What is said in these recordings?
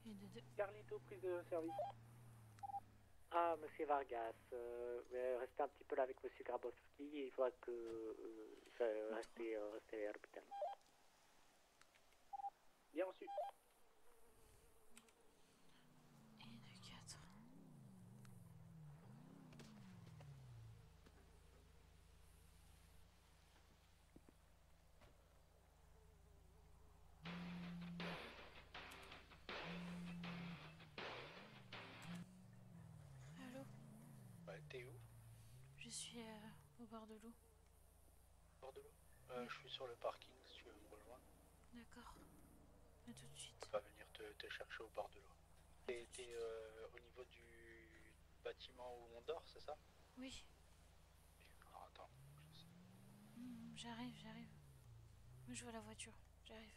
Et de deux. Carlito, prise de service. Ah, monsieur Vargas, restez un petit peu là avec monsieur Grabowski. Il faudra que restez à l'hôpital. Bien reçu. Et de 4. Allô? Ouais, t'es où? Je suis au bord de l'eau. Bord de l'eau? Ouais. Je suis sur le parking si tu veux me rejoindre. D'accord. À tout de Je suite. peux pas venir te chercher au bord de l'eau. À tout de T'es suite. au niveau du bâtiment où on dort, c'est ça? Oui. Alors attends, je sais. J'arrive. Mais je vois la voiture. J'arrive.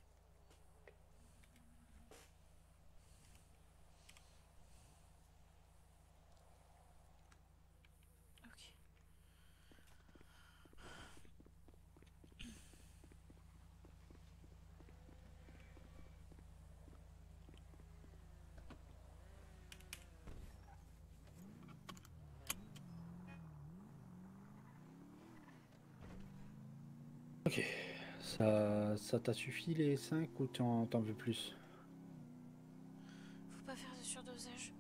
Ok. Ok. Ça t'a suffi les 5 ou t'en veux plus? Faut pas faire de surdosage.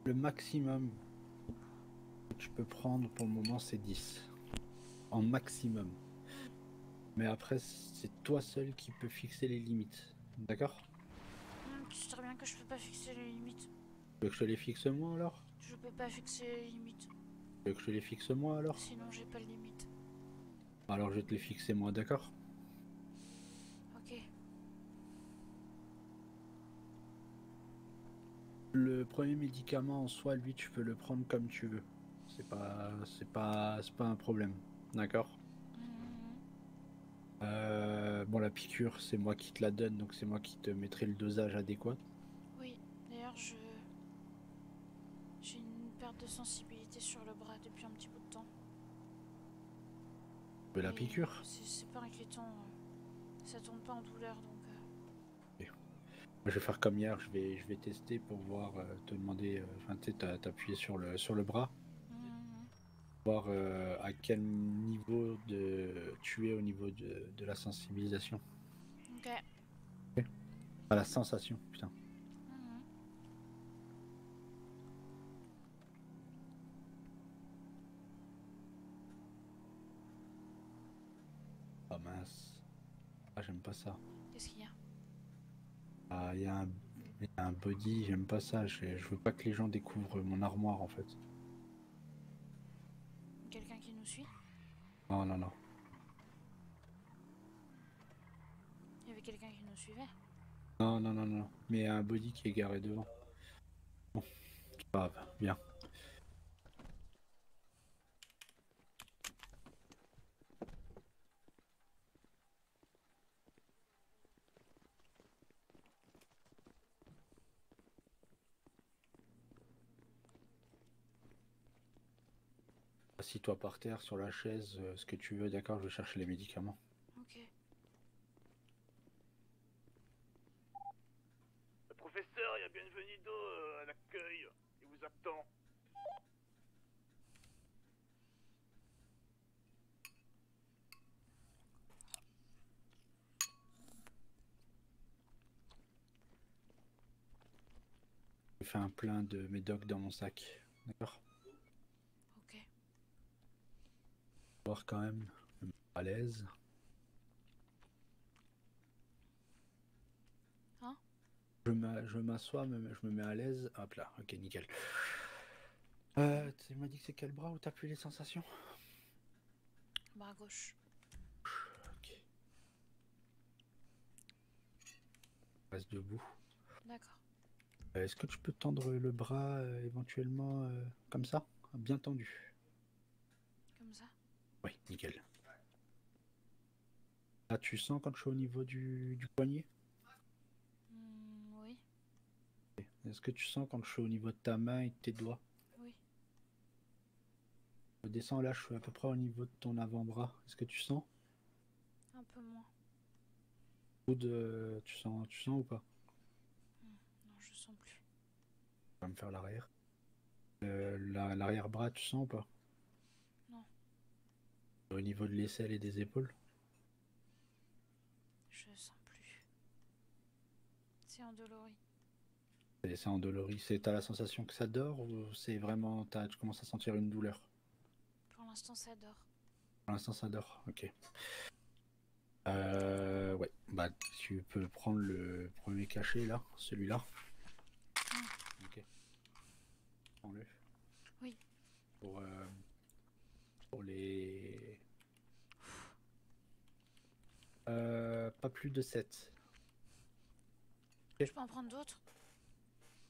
Le maximum que tu peux prendre pour le moment, c'est 10. En maximum. Mais après, c'est toi seul qui peux fixer les limites. D'accord? Tu sais très bien que je peux pas fixer les limites. Tu veux que je te les fixe moi alors? Je peux pas fixer les limites. Tu veux que je te les fixe moi alors? Sinon j'ai pas de limite. Alors je vais te les fixer moi, d'accord? Ok. Le premier médicament en soi, lui, tu peux le prendre comme tu veux. C'est pas un problème. D'accord? Bon, la piqûre, c'est moi qui te la donne, donc c'est moi qui te mettrai le dosage adéquat. Oui. D'ailleurs j'ai une perte de sensibilité sur le bras depuis un petit bout de temps. De la piqûre? C'est pas inquiétant. Ça tourne pas en douleur donc. Je vais faire comme hier, je vais tester pour voir, te demander, enfin tu sais, t'appuyer sur le bras, voir à quel niveau tu es au niveau de la sensibilisation. Ok. À la sensation, putain. Ah mince. Ah, j'aime pas ça. Qu'est-ce qu'il y a? Ah, il y a un body, j'aime pas ça. Je veux pas que les gens découvrent mon armoire en fait. Quelqu'un qui nous suit? Non, non, non. Il y avait quelqu'un qui nous suivait? Non, non, non, non. Mais un body qui est garé devant. Bon, c'est pas grave, bien. Assis-toi par terre sur la chaise, ce que tu veux, d'accord, je vais chercher les médicaments. Ok. Le professeur, il y a Bienvenido à l'accueil. Il vous attend. J'ai fait un plein de médocs dans mon sac, d'accord? Ok. Voir quand même, me mettre à l'aise. Hein? Je m'assois, je me mets à l'aise. Hop là, ok, nickel. Tu m'as dit que c'est quel bras où t'as plus les sensations? Bras gauche. Ok. Reste debout. D'accord. Est-ce que tu peux tendre le bras éventuellement comme ça? Bien tendu. Comme ça? Oui, nickel. Là, tu sens quand je suis au niveau du poignet? Oui. Est-ce que tu sens quand je suis au niveau de ta main et de tes doigts? Oui. Je descends là, je suis à peu près au niveau de ton avant-bras. Est-ce que tu sens? Un peu moins. Tu sens ou pas? Non, je sens plus. On va me faire l'arrière. L'arrière-bras, tu sens ou pas? Non. Au niveau de l'aisselle et des épaules? Je sens plus. C'est endolori. C'est endolori. T'as la sensation que ça dort ou c'est vraiment. Tu commences à sentir une douleur? Pour l'instant, ça dort. Pour l'instant, ça dort. Ok. Ouais. Bah, tu peux prendre le premier cachet là, celui-là. Ok. Prends-le. Oui. Pour les. Pas plus de 7. Je peux en prendre d'autres?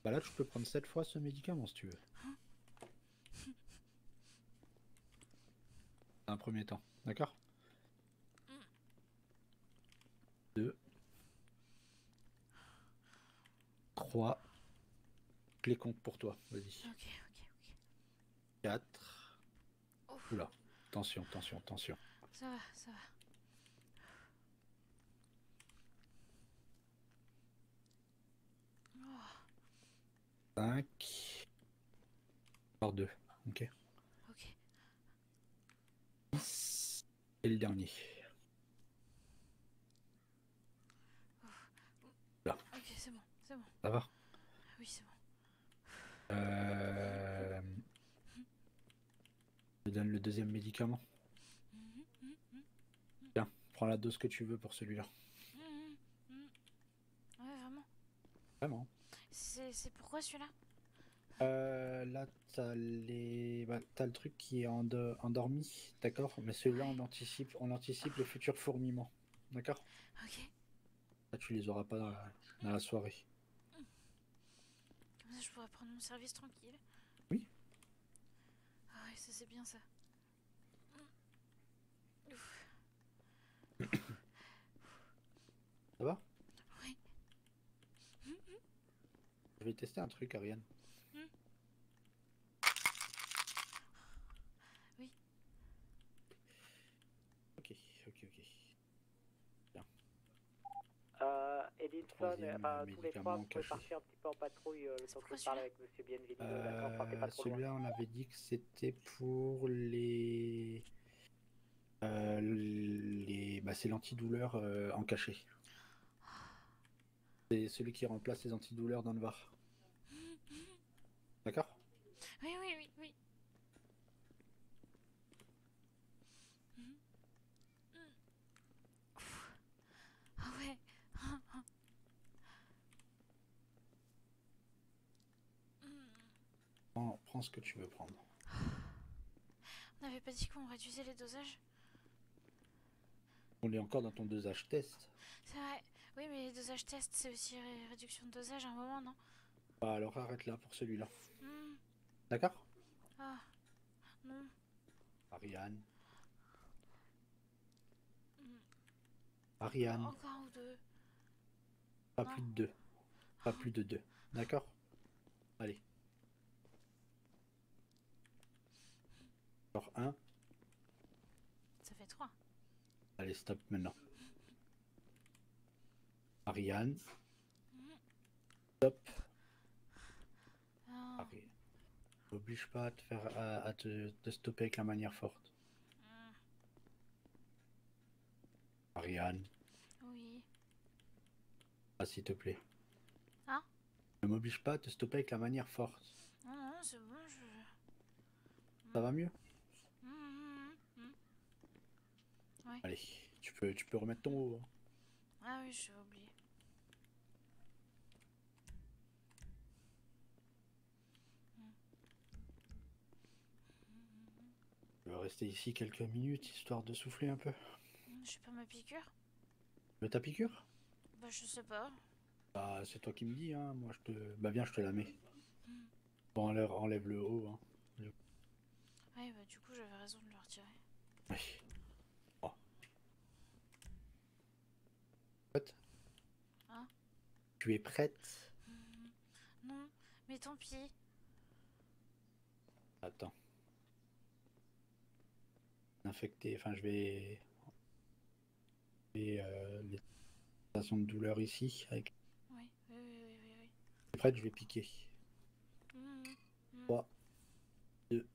Bah là, tu peux prendre 7 fois ce médicament si tu veux. Un premier temps, d'accord? 2, 3. Je les compte pour toi, vas-y. Ok. 4. Ouf. Oula, tension. Ça va. 5. Par 2, ok. Ok. 10. Et le dernier. Là. Ok, c'est bon. Ça va? Oui, c'est bon. Je te donne le deuxième médicament. Tiens, prends la dose que tu veux pour celui-là. Ouais, vraiment. Vraiment. C'est pourquoi celui-là? Là, t'as t'as le truc qui est endormi, d'accord? Mais celui-là, Ouais. on anticipe le futur fourmillement, d'accord? Ok. Là, tu les auras pas dans la soirée. Comme ça, je pourrais prendre mon service tranquille. Oui. Ah ouais, ça c'est bien ça. Ouf. Ça va? Oui. Je vais tester un truc, Ariane. Oui. Ok. Bien. Edinson, Troisième tous les trois, médicament vous pouvez caché. partir un petit peu en patrouille le temps que pourquoi je parle celui-là? avec Monsieur Bienvenido, d'accord? Partez pas trop loin. Celui-là, on avait dit que c'était pour c'est l'antidouleur en cachet. C'est celui qui remplace les antidouleurs dans le Var. D'accord? Oui. Ah ouais. Prends ce que tu veux prendre. On n'avait pas dit qu'on réduisait les dosages? On est encore dans ton dosage test. C'est vrai. Oui, mais les dosages test, c'est aussi réduction de dosage à un moment, non? Bah alors arrête là pour celui-là. Hmm. D'accord? Ah, non. Ariane. Hmm. Ariane. Encore un ou deux. Pas Non. plus de 2. Pas plus de 2. D'accord? Allez. Encore 1. Ça fait 3. Allez, stop maintenant. Ariane. Stop. Ah. Ariane. N'oblige pas à te faire à te stopper avec la manière forte. Ariane. Oui. Ah, s'il te plaît. Hein? Ne m'oblige pas à te stopper avec la manière forte. Non, c'est bon, Ça va mieux? Ouais. Allez, tu peux remettre ton haut. Hein. Ah oui, j'ai oublié. Je vais rester ici quelques minutes histoire de souffler un peu. Je sais pas ma piqûre? Mais ta piqûre? Bah, je sais pas. Bah, c'est toi qui me dis, hein. Moi, Bah, viens, je te la mets. Bon, enlève le haut, hein. Ouais, bah, du coup, j'avais raison de le retirer. Oui. Oh. Prête? Hein? Tu es prête? Non, mais tant pis. Attends. Infecté, enfin, je vais les sensation de douleur ici. Avec... Oui, oui, oui, oui, oui, oui. T'es prête, je vais piquer. Mhm, mhm, 3, 2,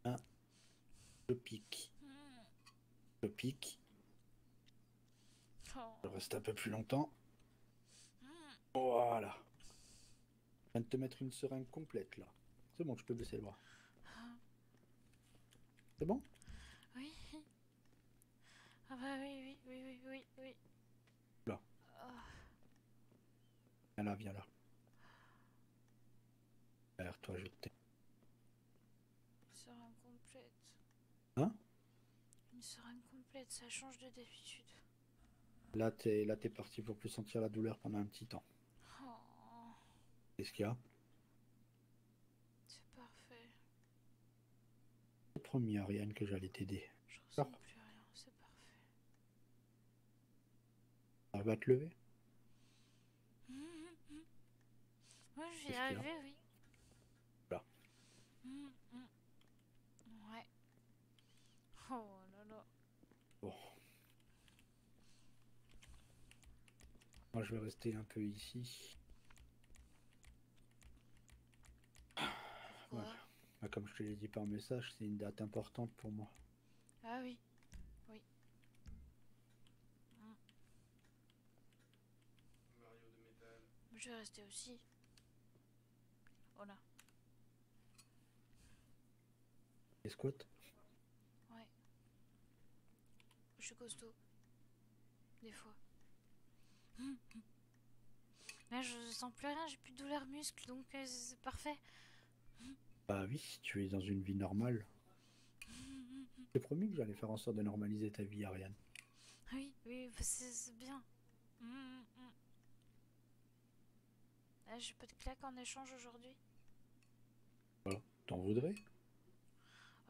1, je pique. mhm. Je pique. Oh. Je reste un peu plus longtemps. Mhm. Voilà. Je viens de te mettre une seringue complète là. C'est bon, tu peux baisser le bras. Ah, C'est bon? oui. Ah bah oui, oui, oui, oui, oui, oui. Là. Ah, Viens là, viens là. Derrière toi, je t'ai. une seringue complète. Hein? Une seringue complète, ça change de d'habitude. Là, t'es parti pour plus sentir la douleur pendant un petit temps. Oh, Qu'est-ce qu'il y a? c'est parfait. C'est promis, Ariane, que j'allais t'aider. Je ressens Alors, plus rien, c'est parfait. ça va te lever? Moi, je vais y Qu'est-ce qu'il y a? arriver, oui. Là. Ouais. Oh là là. Bon. Moi, je vais rester un peu ici. Quoi? Voilà. Bah, comme je te l'ai dit par message, c'est une date importante pour moi. Ah oui. Oui. Je vais rester aussi. Voilà. Les squats? Ouais. Je suis costaud. Des fois. Là, je sens plus rien, j'ai plus de douleur muscle, donc c'est parfait. Bah oui, si tu es dans une vie normale. J'ai promis que j'allais faire en sorte de normaliser ta vie, Ariane. Oui, oui, bah, c'est bien. Là, j'ai pas de claque en échange aujourd'hui. Voilà. T'en voudrais?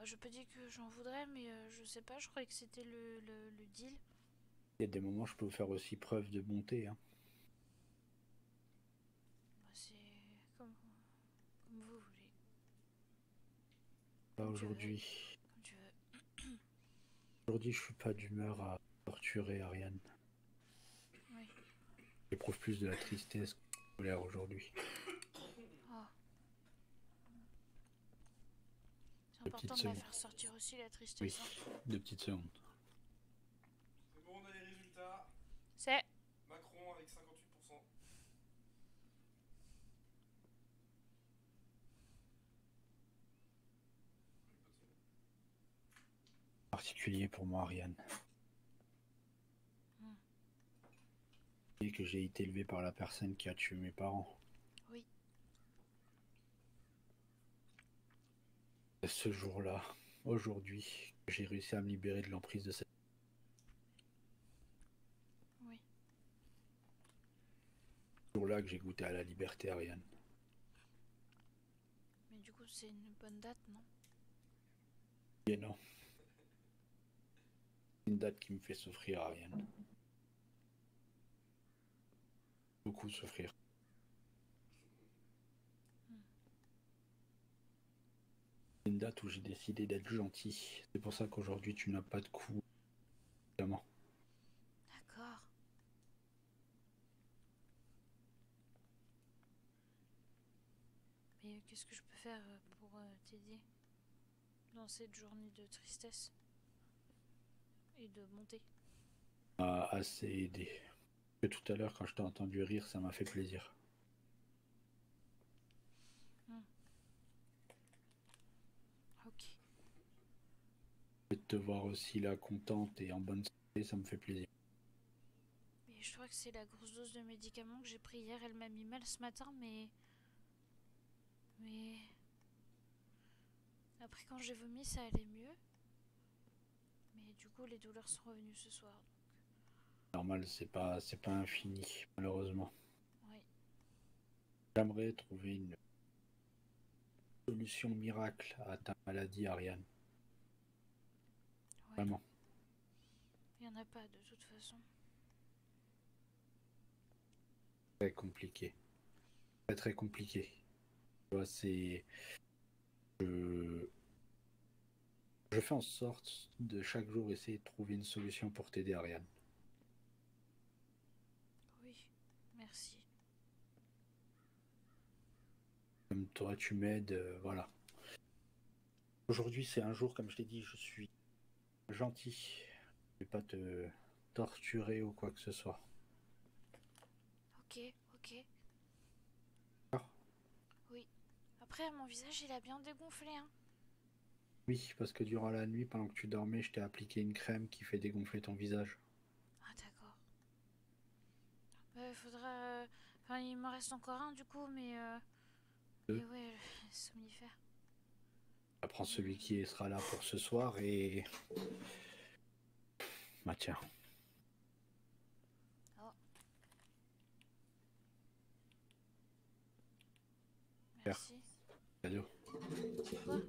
Je peux dire que j'en voudrais, mais je sais pas, je croyais que c'était le deal. Il y a des moments, je peux vous faire aussi preuve de bonté. Hein. Bah, c'est comme vous voulez. Pas Comme tu veux. aujourd'hui. Comme tu veux. Aujourd'hui, je suis pas d'humeur à torturer Ariane. Oui. J'éprouve plus de la tristesse que de la colère aujourd'hui. Oh. C'est Deux important petites de la secondes. faire sortir aussi, la Oui, tristesse. 2 petites secondes. C'est bon, on a les résultats. C'est... Macron avec 58%. Particulier pour moi, Ariane. Et que j'ai été élevé par la personne qui a tué mes parents. Oui. Et ce jour-là, aujourd'hui, j'ai réussi à me libérer de l'emprise de cette... Oui. Ce jour-là que j'ai goûté à la liberté, Ariane. Mais du coup, c'est une bonne date, non? Et non. C'est une date qui me fait souffrir, Ariane. Beaucoup souffrir. C'est une date où j'ai décidé d'être gentil. C'est pour ça qu'aujourd'hui, tu n'as pas de coup. Évidemment. D'accord. Mais qu'est-ce que je peux faire pour t'aider dans cette journée de tristesse et de montée? M'a assez aidé. Que tout à l'heure, quand je t'ai entendu rire, ça m'a fait plaisir. Ok. Et de te voir aussi là, contente et en bonne santé, ça me fait plaisir. Mais je crois que c'est la grosse dose de médicaments que j'ai pris hier. Elle m'a mis mal ce matin, mais... Après, quand j'ai vomi, ça allait mieux. Mais du coup, les douleurs sont revenues ce soir. Normal, c'est pas infini, malheureusement. Oui. J'aimerais trouver une solution miracle à ta maladie, Ariane. Ouais. Vraiment. Il n'y en a pas de toute façon. Très compliqué. Très très compliqué. Tu vois, c'est... Je fais en sorte de chaque jour essayer de trouver une solution pour t'aider, Ariane. Merci. Comme toi, tu m'aides, voilà. Aujourd'hui, c'est un jour, comme je t'ai dit, je suis gentil. Je vais pas te torturer ou quoi que ce soit. Ok, ok. D'accord? Oui. Après, mon visage, il a bien dégonflé, hein. Oui, parce que durant la nuit, pendant que tu dormais, je t'ai appliqué une crème qui fait dégonfler ton visage. Ah, d'accord. Faudra... Enfin, il m'en reste encore un, du coup, mais... Deux. Mais ouais, le somnifère. Je prends celui qui sera là pour ce soir et... Bah tiens, Oh. Faire. Merci. cadeau. Quoi?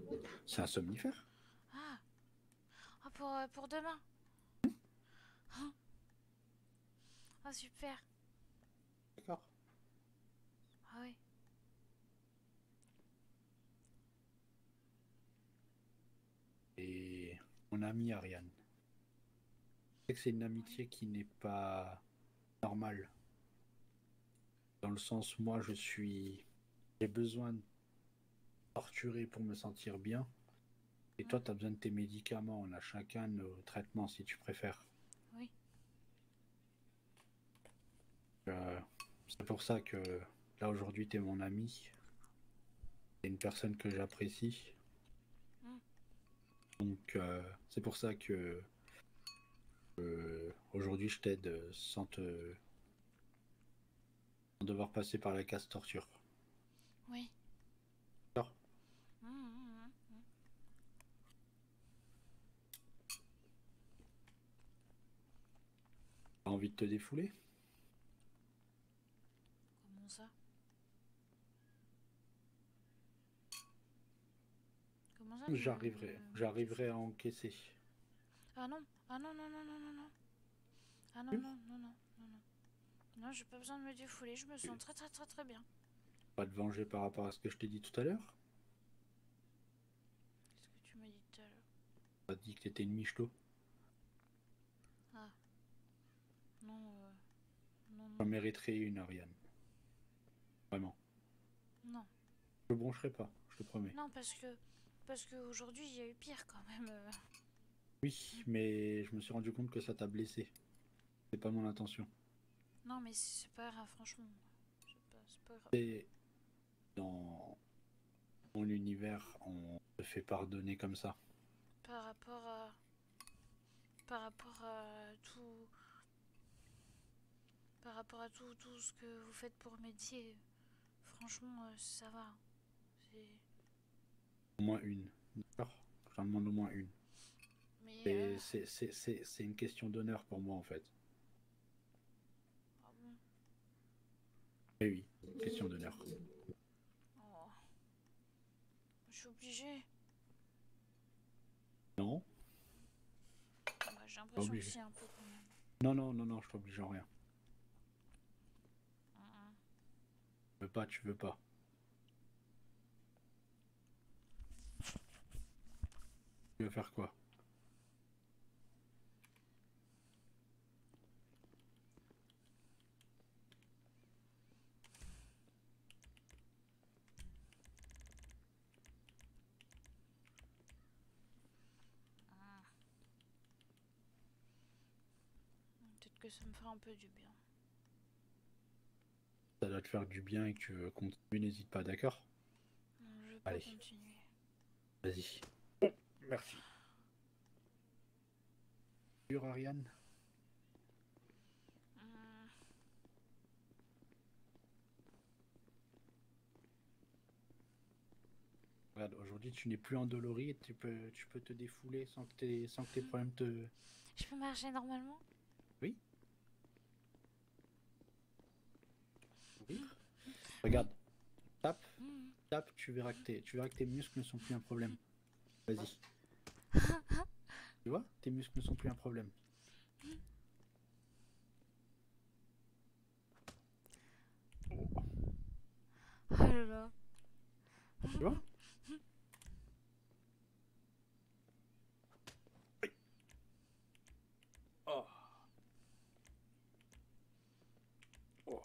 C'est un somnifère? Ah. Ah, pour demain. Ah, ah, super. D'accord. Ah oui. Et mon amie Ariane. Je sais que c'est une amitié qui n'est pas normale. Dans le sens, moi, j'ai besoin de torturer pour me sentir bien. Et toi, tu as besoin de tes médicaments. On a chacun nos traitements, si tu préfères. Oui. C'est pour ça que là, aujourd'hui, tu es mon ami. Tu es une personne que j'apprécie. Mm. Donc, c'est pour ça que aujourd'hui, je t'aide sans devoir passer par la case torture. Oui. D'accord? Mm. T'as envie de te défouler? Comment ça? Comment ça J'arriverai à encaisser. Ah non. Ah non, non, non, non, non, non. Ah non, Oui. non, non, non, non, non. Non, j'ai pas besoin de me défouler, je me sens très très très très bien. Pas te venger par rapport à ce que je t'ai dit tout à l'heure? Qu'est-ce que tu m'as dit tout à l'heure? T'as dit que t'étais une michelot. Ah. Non, non, J'en non. mériterais une, Ariane. Vraiment. Non. Je ne broncherai pas, je te promets. Non, parce que aujourd'hui, il y a eu pire quand même. Oui, mais je me suis rendu compte que ça t'a blessé. C'est pas mon intention. Non, mais c'est pas grave, franchement. C'est pas grave. Et dans mon univers, on te fait pardonner comme ça. Par rapport à... Par rapport à tout... Par rapport à tout ce que vous faites pour m'aider, franchement, ça va. C'est... Au moins une. D'accord? J'en demande au moins une. Mais... C'est une question d'honneur pour moi, en fait. Ah bon? Eh oui, question d'honneur. Oh. Je suis obligée. Non? Bah, j'ai l'impression que obligé. c'est un peu quand même. Non, non, non, non, je t'oblige en rien. Mm. Tu veux pas, tu veux pas. Tu veux faire quoi? Peut-être que ça me fera un peu du bien. Ça doit te faire du bien et que tu veux continuer, n'hésite pas, d'accord? Non, je veux pas Allez. continuer. Vas-y. Merci. Sûr, Ariane? Mm. Regarde, aujourd'hui tu n'es plus endolori et tu peux te défouler sans que tes problèmes te... Je peux marcher normalement? Oui? Oui? Regarde, tape, Mm. tape, tu verras que tes muscles ne sont plus un problème. Vas-y. Tu vois, tes muscles ne sont plus un problème. Oh là là. Tu vois? Oh. Oh.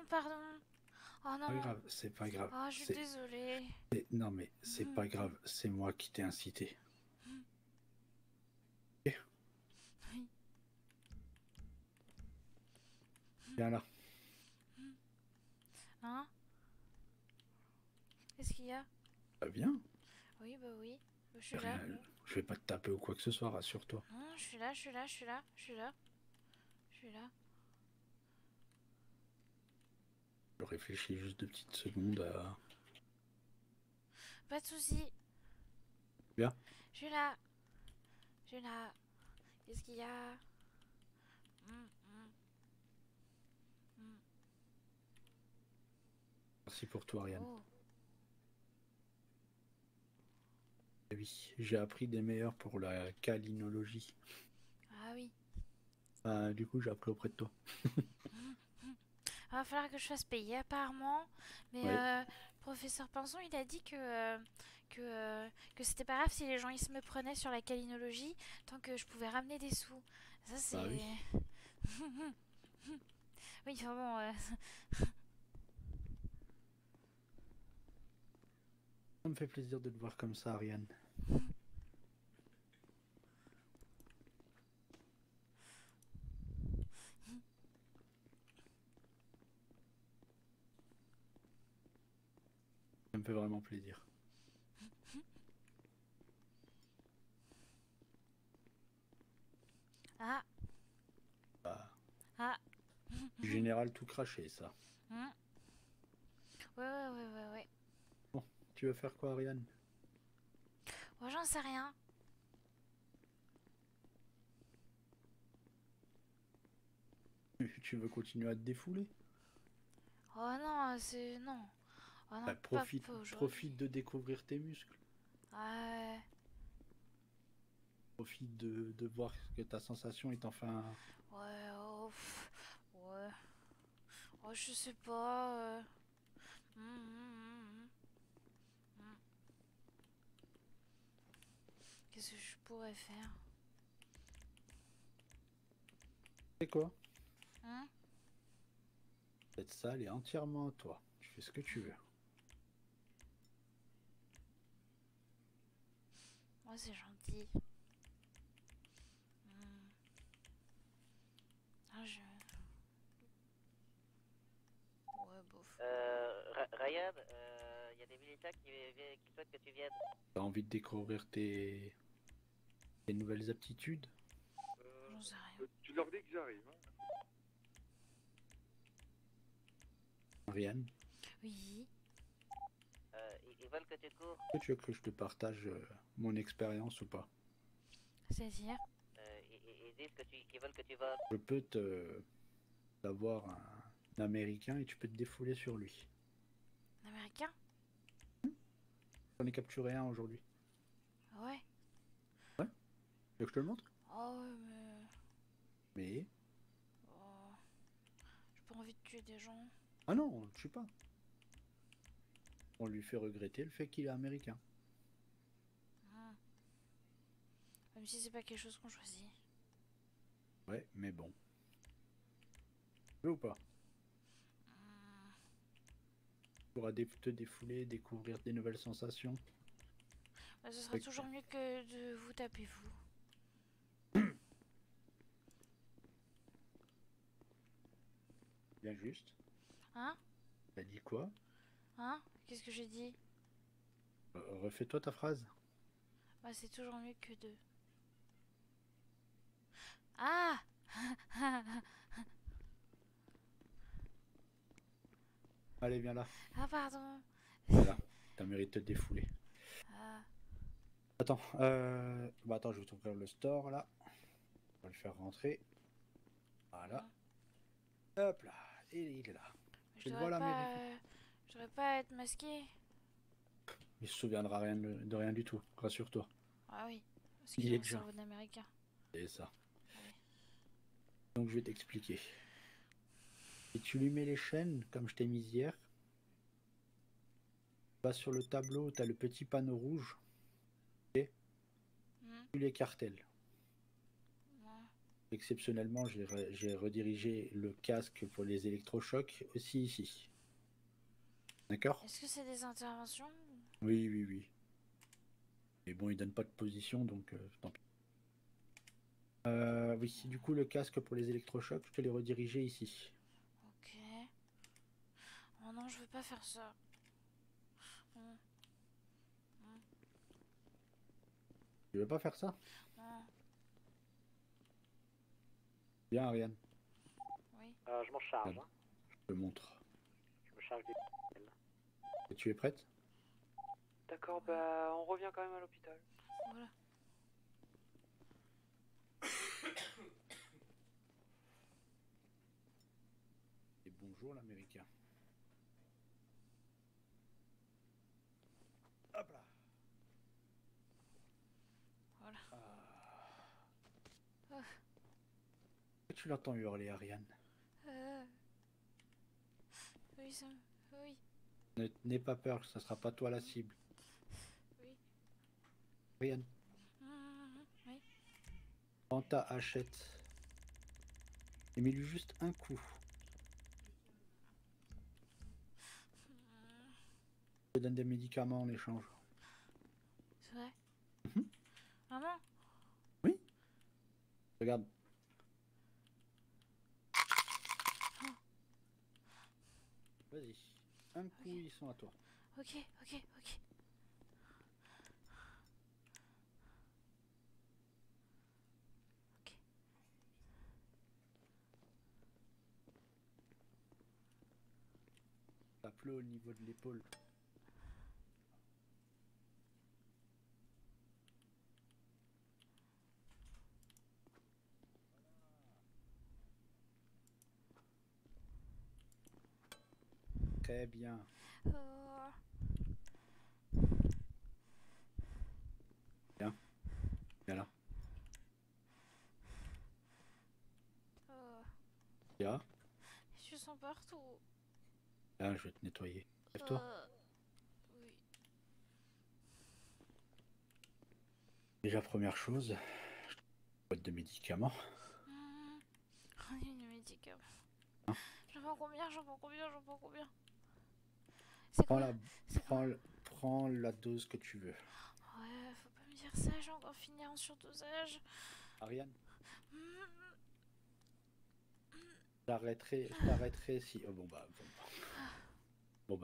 pardon. Oh Pas non. grave, c'est pas grave. Oh, je suis C'est- désolée. Non mais c'est pas grave, c'est moi qui t'ai incité. Ok. Oui. Viens là. Hein? Qu'est-ce qu'il y a? Viens. Oui, bah oui. Je suis Rien, là. je vais pas te taper ou quoi que ce soit, rassure-toi. Non, je suis là, je suis là, je suis là, je suis là. Je suis là. Je réfléchis juste 2 petites secondes à... Pas de soucis. Bien. Je suis là. Je suis là. Qu'est-ce qu'il y a? Hum, hum. Hum. Merci pour toi, Ariane. Oh. Eh oui, j'ai appris des meilleurs pour la câlinologie. Ah oui. Du coup, j'ai appris auprès de toi. Va falloir que je fasse payer apparemment. Mais Ouais. professeur Pinson, il a dit que c'était pas grave si les gens ils se me prenaient sur la câlinologie tant que je pouvais ramener des sous. Ça c'est... Bah oui. Oui, enfin bon... Ça me fait plaisir de te voir comme ça, Ariane. Ça me fait vraiment plaisir. Ah, Bah, ah. du général tout craché, ça. Ouais, ouais. Bon, tu veux faire quoi, Ariane? Oh, j'en sais rien. Tu veux continuer à te défouler? Oh non, c'est... Non. Oh non, Bah, pas aujourd'hui. profite de découvrir tes muscles. Ouais. Profite de voir que ta sensation est enfin... Ouais, oh, pff, ouais. Oh, je sais pas. Hum, hum, hum, hum. Qu'est-ce que je pourrais faire? C'est quoi? Hein? Cette salle est entièrement à toi. Tu fais ce que tu veux. Ouais, c'est gentil. Ah, je... Ouais, bof. Ryan, il y a des militaires qui souhaitent que tu viennes. T'as envie de découvrir tes nouvelles aptitudes? J'en sais rien. Tu leur dis que j'arrive. Hein. Ariane, Oui. Ils veulent que tu cours. est-ce que tu veux que je te partage mon expérience ou pas? C'est-à-dire? Ils disent qu'ils veulent que tu vas. Je peux t'avoir un Américain et tu peux te défouler sur lui. Un Américain? J'en ai capturé un aujourd'hui. Ouais. Tu veux que je te le montre? Oh, ouais, mais... Mais... Oh... J'ai pas envie de tuer des gens. Ah non, on le tue pas. On lui fait regretter le fait qu'il est américain. Même si c'est pas quelque chose qu'on choisit. Ouais, mais bon. Tu veux ou pas? Tu pourras te défouler, découvrir des nouvelles sensations. Bah, ce sera toujours mieux que de vous taper, vous. Bien juste. Hein? T'as dit quoi? Hein? Qu'est-ce que j'ai dit? Refais-toi ta phrase. Bah, c'est toujours mieux que de... Ah! Allez, viens là. Ah, pardon. Voilà. T'as mérité de te défouler. Ah. Attends, bah attends, je vais t'ouvrir le store là. On va le faire rentrer. Voilà. Hop là. Et il est là. Je Tu le devrais vois là, pas... Mary? Je devrais pas être masqué. Il se souviendra rien de rien du tout, rassure-toi. Ah oui. Parce Il qu'il est a un déjà. cerveau d'américain. C'est ça. Ouais. Donc je vais t'expliquer. Et tu lui mets les chaînes, comme je t'ai mis hier. Vas sur le tableau, tu as le petit panneau rouge. Et tu les cartels. Ouais. exceptionnellement, j'ai redirigé le casque pour les électrochocs aussi ici. D'accord? Est-ce que c'est des interventions? Oui, oui, oui. Mais bon, il donne pas de position, donc tant pis. Oui, du coup, le casque pour les électrochocs, je te l'ai redirigé ici. Ok. Oh non, je veux pas faire ça. Non. Non. Tu veux pas faire ça? Non. Bien, Ariane, Oui. Je m'en charge. Hein. je te montre. Je me charge des... Et tu es prête? D'accord, bah on revient quand même à l'hôpital. Voilà. Et bonjour, l'américain. Hop là. Voilà. Tu l'entends hurler, Ariane. Oui, ça... Oui. N'aie pas peur, ça sera pas toi la cible. Oui. Ariane, Oui. prends ta hachette et mets-lui juste un coup. Je te donne des médicaments en échange. C'est vrai? Mhm. Maman? Oui. Regarde. Vas-y. Un coup, Ok. ils sont à toi. Ok, ok, ok. Ok. Ça pleut au niveau de l'épaule. Très bien. Oh. Viens là. Oh. Viens. Je sens partout. Là, je vais te nettoyer. Lève-toi. Oui. Déjà, première chose, boîte de médicaments. Oh, il y a des médicaments. Hein? J'en prends combien? J'en prends combien? J'en prends combien? C'est quoi? C'est quoi? Prends la dose que tu veux. Ouais, faut pas me dire ça, j'ai encore fini en surdosage. Ariane, Mm. je t'arrêterai si... Oh, bon, bah,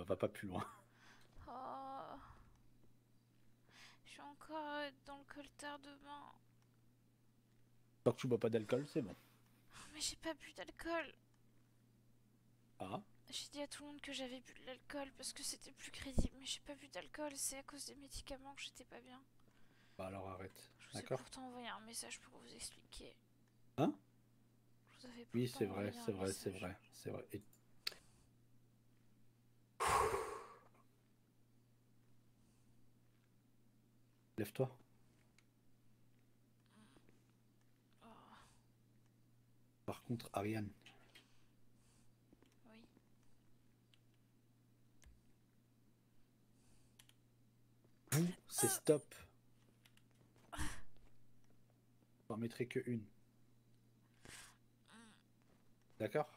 va pas plus loin. Oh. Je suis encore dans le coltard demain. Tant que tu bois pas d'alcool, c'est bon. Oh, mais j'ai pas bu d'alcool. Ah, J'ai dit à tout le monde que j'avais bu de l'alcool parce que c'était plus crédible, mais j'ai pas bu d'alcool, c'est à cause des médicaments que j'étais pas bien. bah alors arrête. Je vous ai D'accord? pourtant envoyé un message pour vous expliquer. Hein? Je vous avais Oui, pourtant c'est vrai, envoyé un c'est vrai, c'est message. vrai, c'est vrai. Et... Lève-toi. Oh, Par contre, Ariane, oui. c'est stop. J'en mettrai que une. D'accord?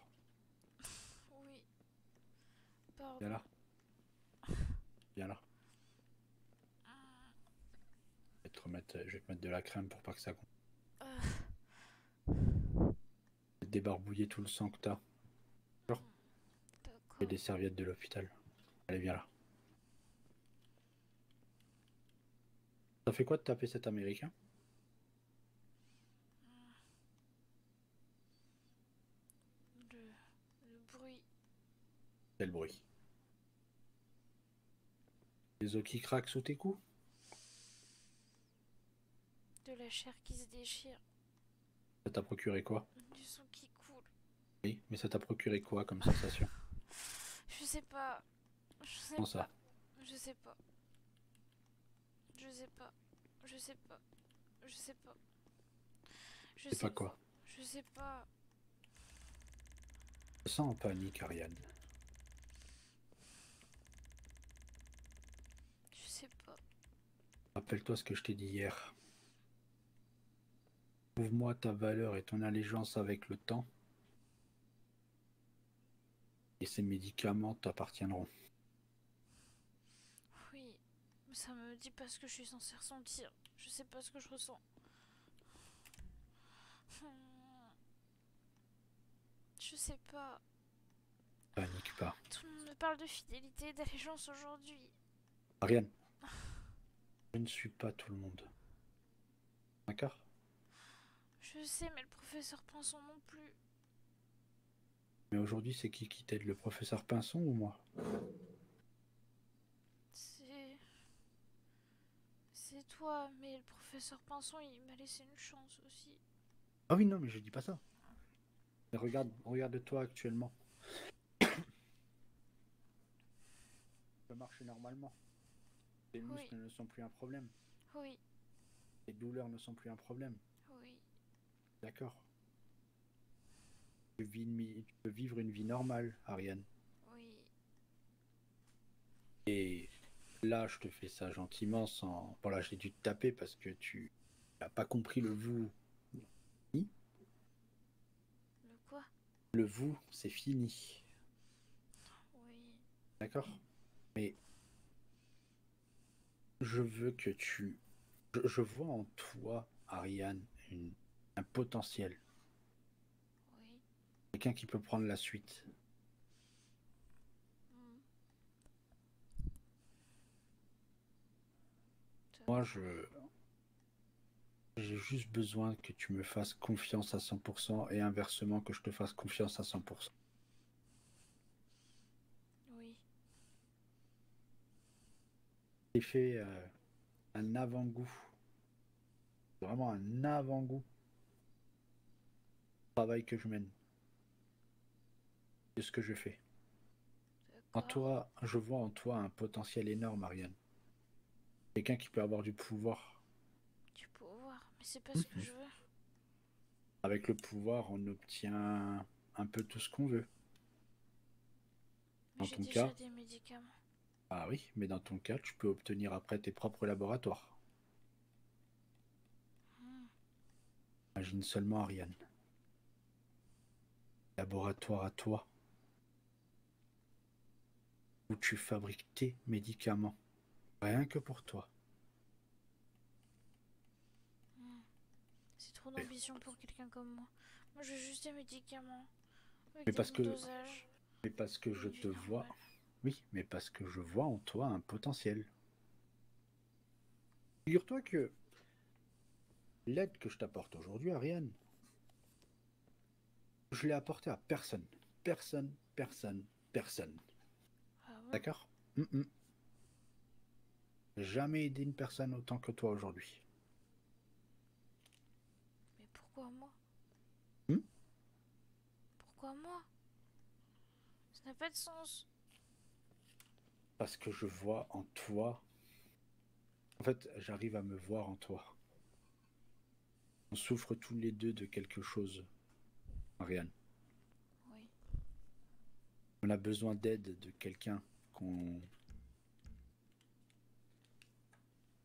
Oui. Pardon. Viens là. Viens là. Je vais te mettre de la crème pour pas que ça gonfle. Je vais te débarbouiller tout le sang que t'as. Et D'accord. des serviettes de l'hôpital. Allez, viens là. Ça fait quoi de taper cet Américain? Le bruit. Quel bruit? Les os qui craquent sous tes coups? De la chair qui se déchire. Ça t'a procuré quoi? Du sang qui coule. Oui, mais ça t'a procuré quoi comme sensation? Je sais pas. Je sais Comment pas. ça? Je sais pas. Je sais pas. Je sais pas. Je sais pas. Je C'est sais pas quoi? Je sais pas. Je sens en panique, Ariane. Je sais pas. Rappelle-toi ce que je t'ai dit hier. Prouve-moi ta valeur et ton allégeance avec le temps. Et ces médicaments t'appartiendront. Oui, mais ça me dit pas ce que je suis censée ressentir. Je sais pas ce que je ressens. Je sais pas. Panique pas. Tout le monde me parle de fidélité et d'allégeance aujourd'hui. Ariane, je ne suis pas tout le monde. D'accord? Je sais, mais le professeur Pinson non plus. Mais aujourd'hui, c'est qui t'aide, le professeur Pinson ou moi? C'est toi, mais le professeur Pinson, il m'a laissé une chance aussi. Ah oui, non, mais je dis pas ça. Mais regarde-toi actuellement. Tu peux marcher normalement. Tes muscles ne sont plus un problème. Oui. Les douleurs ne sont plus un problème. Oui. D'accord. Tu peux vivre une vie normale, Ariane. Oui. Et là, je te fais ça gentiment sans... Bon, là, j'ai dû te taper parce que tu n'as pas compris le vous. Le quoi? Le vous, c'est fini. Oui. D'accord? Mais je veux que tu... Je vois en toi, Ariane, un potentiel. Oui. Quelqu'un qui peut prendre la suite. Moi, j'ai juste besoin que tu me fasses confiance à 100% et inversement que je te fasse confiance à 100%. Oui. J'ai fait un avant-goût. Vraiment un avant-goût. Du travail que je mène. De ce que je fais. En toi, je vois en toi un potentiel énorme, Ariane. Quelqu'un qui peut avoir du pouvoir. Du pouvoir, mais c'est pas ce que je veux. Avec le pouvoir, on obtient un peu tout ce qu'on veut. Mais j'ai déjà des médicaments. Ah oui, mais dans ton cas, tu peux obtenir après tes propres laboratoires. Imagine seulement, Ariane. Laboratoire à toi. Où tu fabriques tes médicaments. Rien que pour toi. C'est trop d'ambition pour quelqu'un comme moi. Moi, je veux juste des médicaments. Avec Mais des parce bons que... dosages. Mais parce que je te vois... Oui, mais parce que je vois en toi un potentiel. Figure-toi que l'aide que je t'apporte aujourd'hui, Ariane, je l'ai apportée à personne. Personne. Ah bon? D'accord? Jamais aidé une personne autant que toi aujourd'hui. Mais pourquoi moi? Hmm? Pourquoi moi? Ça n'a pas de sens. Parce que je vois en toi... En fait, j'arrive à me voir en toi. On souffre tous les deux de quelque chose, Ariane. Oui. On a besoin d'aide de quelqu'un qu'on...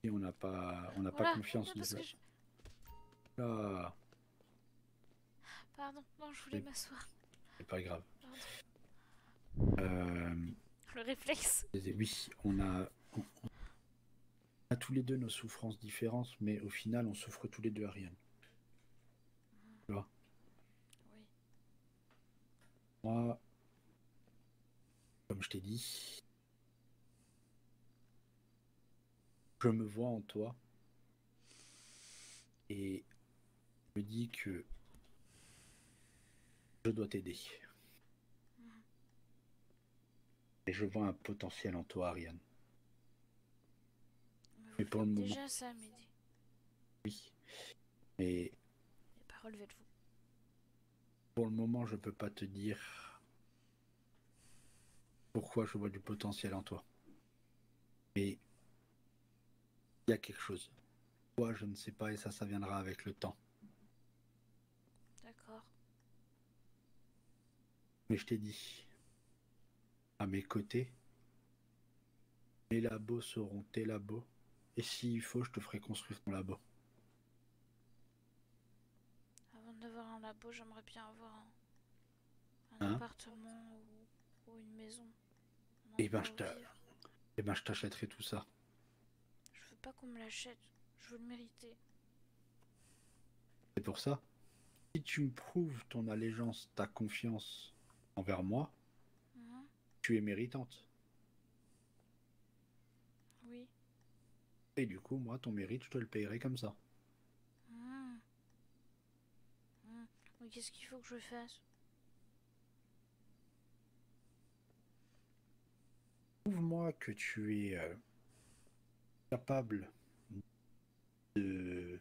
Et on n'a pas confiance parce déjà. que Ah, Pardon, non, je voulais m'asseoir. c'est pas grave. Le réflexe. Oui, on a tous les deux nos souffrances différentes, mais au final, on souffre tous les deux, Ariane. Tu vois? Oui. Moi, comme je t'ai dit, je me vois en toi et je me dis que je dois t'aider. Et je vois un potentiel en toi, Ariane. Mais pour le moment... Déjà ça, m'aider. Oui, mais... Les paroles de vous. Pour le moment, je peux pas te dire pourquoi je vois du potentiel en toi. Mais il y a quelque chose. Toi, je ne sais pas et ça viendra avec le temps. D'accord. Mais je t'ai dit, à mes côtés, mes labos seront tes labos. Et s'il faut, je te ferai construire ton labo. d'avoir un labo, j'aimerais bien avoir un Hein? appartement ou une maison. Un Eh ben, endroit où vivre. je t'achèterai tout ça. Je veux pas qu'on me l'achète, je veux le mériter. C'est pour ça. Si tu me prouves ton allégeance, ta confiance envers moi, Mhm. tu es méritante. Oui. Et du coup, moi, ton mérite, je te le payerai comme ça. Mhm. Mhm. Mais qu'est-ce qu'il faut que je fasse? Prouve-moi que tu es capable de...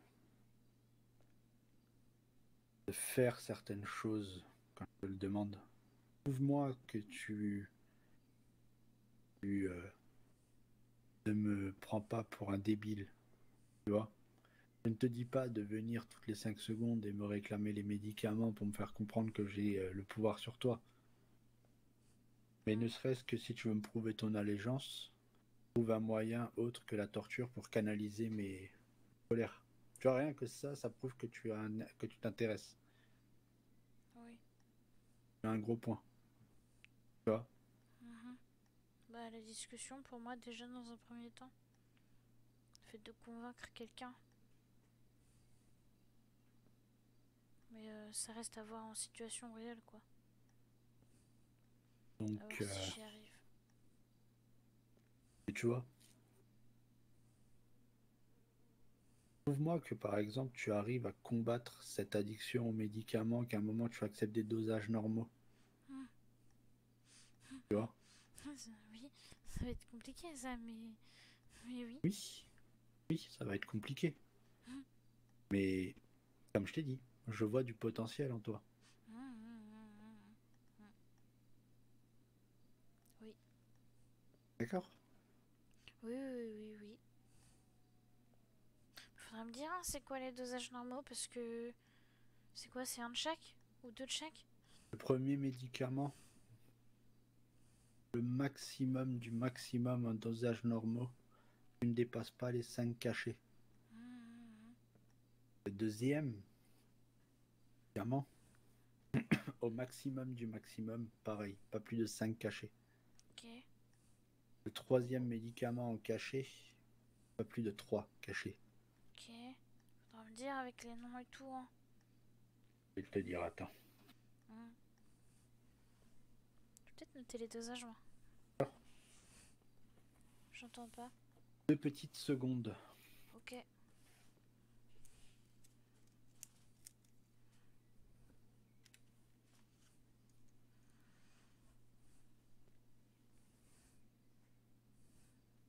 de faire certaines choses quand je te le demande. Prouve-moi que tu ne me prends pas pour un débile. Tu vois? Je ne te dis pas de venir toutes les 5 secondes et me réclamer les médicaments pour me faire comprendre que j'ai le pouvoir sur toi. Mais ne serait-ce que si tu veux me prouver ton allégeance, trouve un moyen autre que la torture pour canaliser mes colères. Tu vois, rien que ça prouve que que tu t'intéresses. Oui. C'est un gros point. Tu vois? Mhm. Bah, la discussion, pour moi, déjà dans un premier temps, le fait de convaincre quelqu'un. Mais ça reste à voir en situation réelle, quoi. À Donc, voir si j'y arrive. et tu vois, prouve-moi que par exemple tu arrives à combattre cette addiction aux médicaments, qu'à un moment tu acceptes des dosages normaux. Mm. Tu vois? Oui, ça va être compliqué ça, mais oui. Oui, ça va être compliqué. Mm. Mais comme je t'ai dit, je vois du potentiel en toi. Oui. D'accord? Oui. Faudra me dire, hein, c'est quoi les dosages normaux, parce que c'est quoi, c'est un de chaque ou deux de chaque? Le premier médicament, le maximum du maximum en dosage normaux, tu ne dépasses pas les 5 cachets. Le deuxième médicament, au maximum du maximum, pareil, pas plus de 5 cachets. Ok. Le troisième médicament en cachet, pas plus de 3 cachets. Ok. Faudra me dire avec les noms et tout, hein. Je vais te dire, attends. Je vais peut-être noter les dosages, moi. J'entends pas. 2 petites secondes. Ok.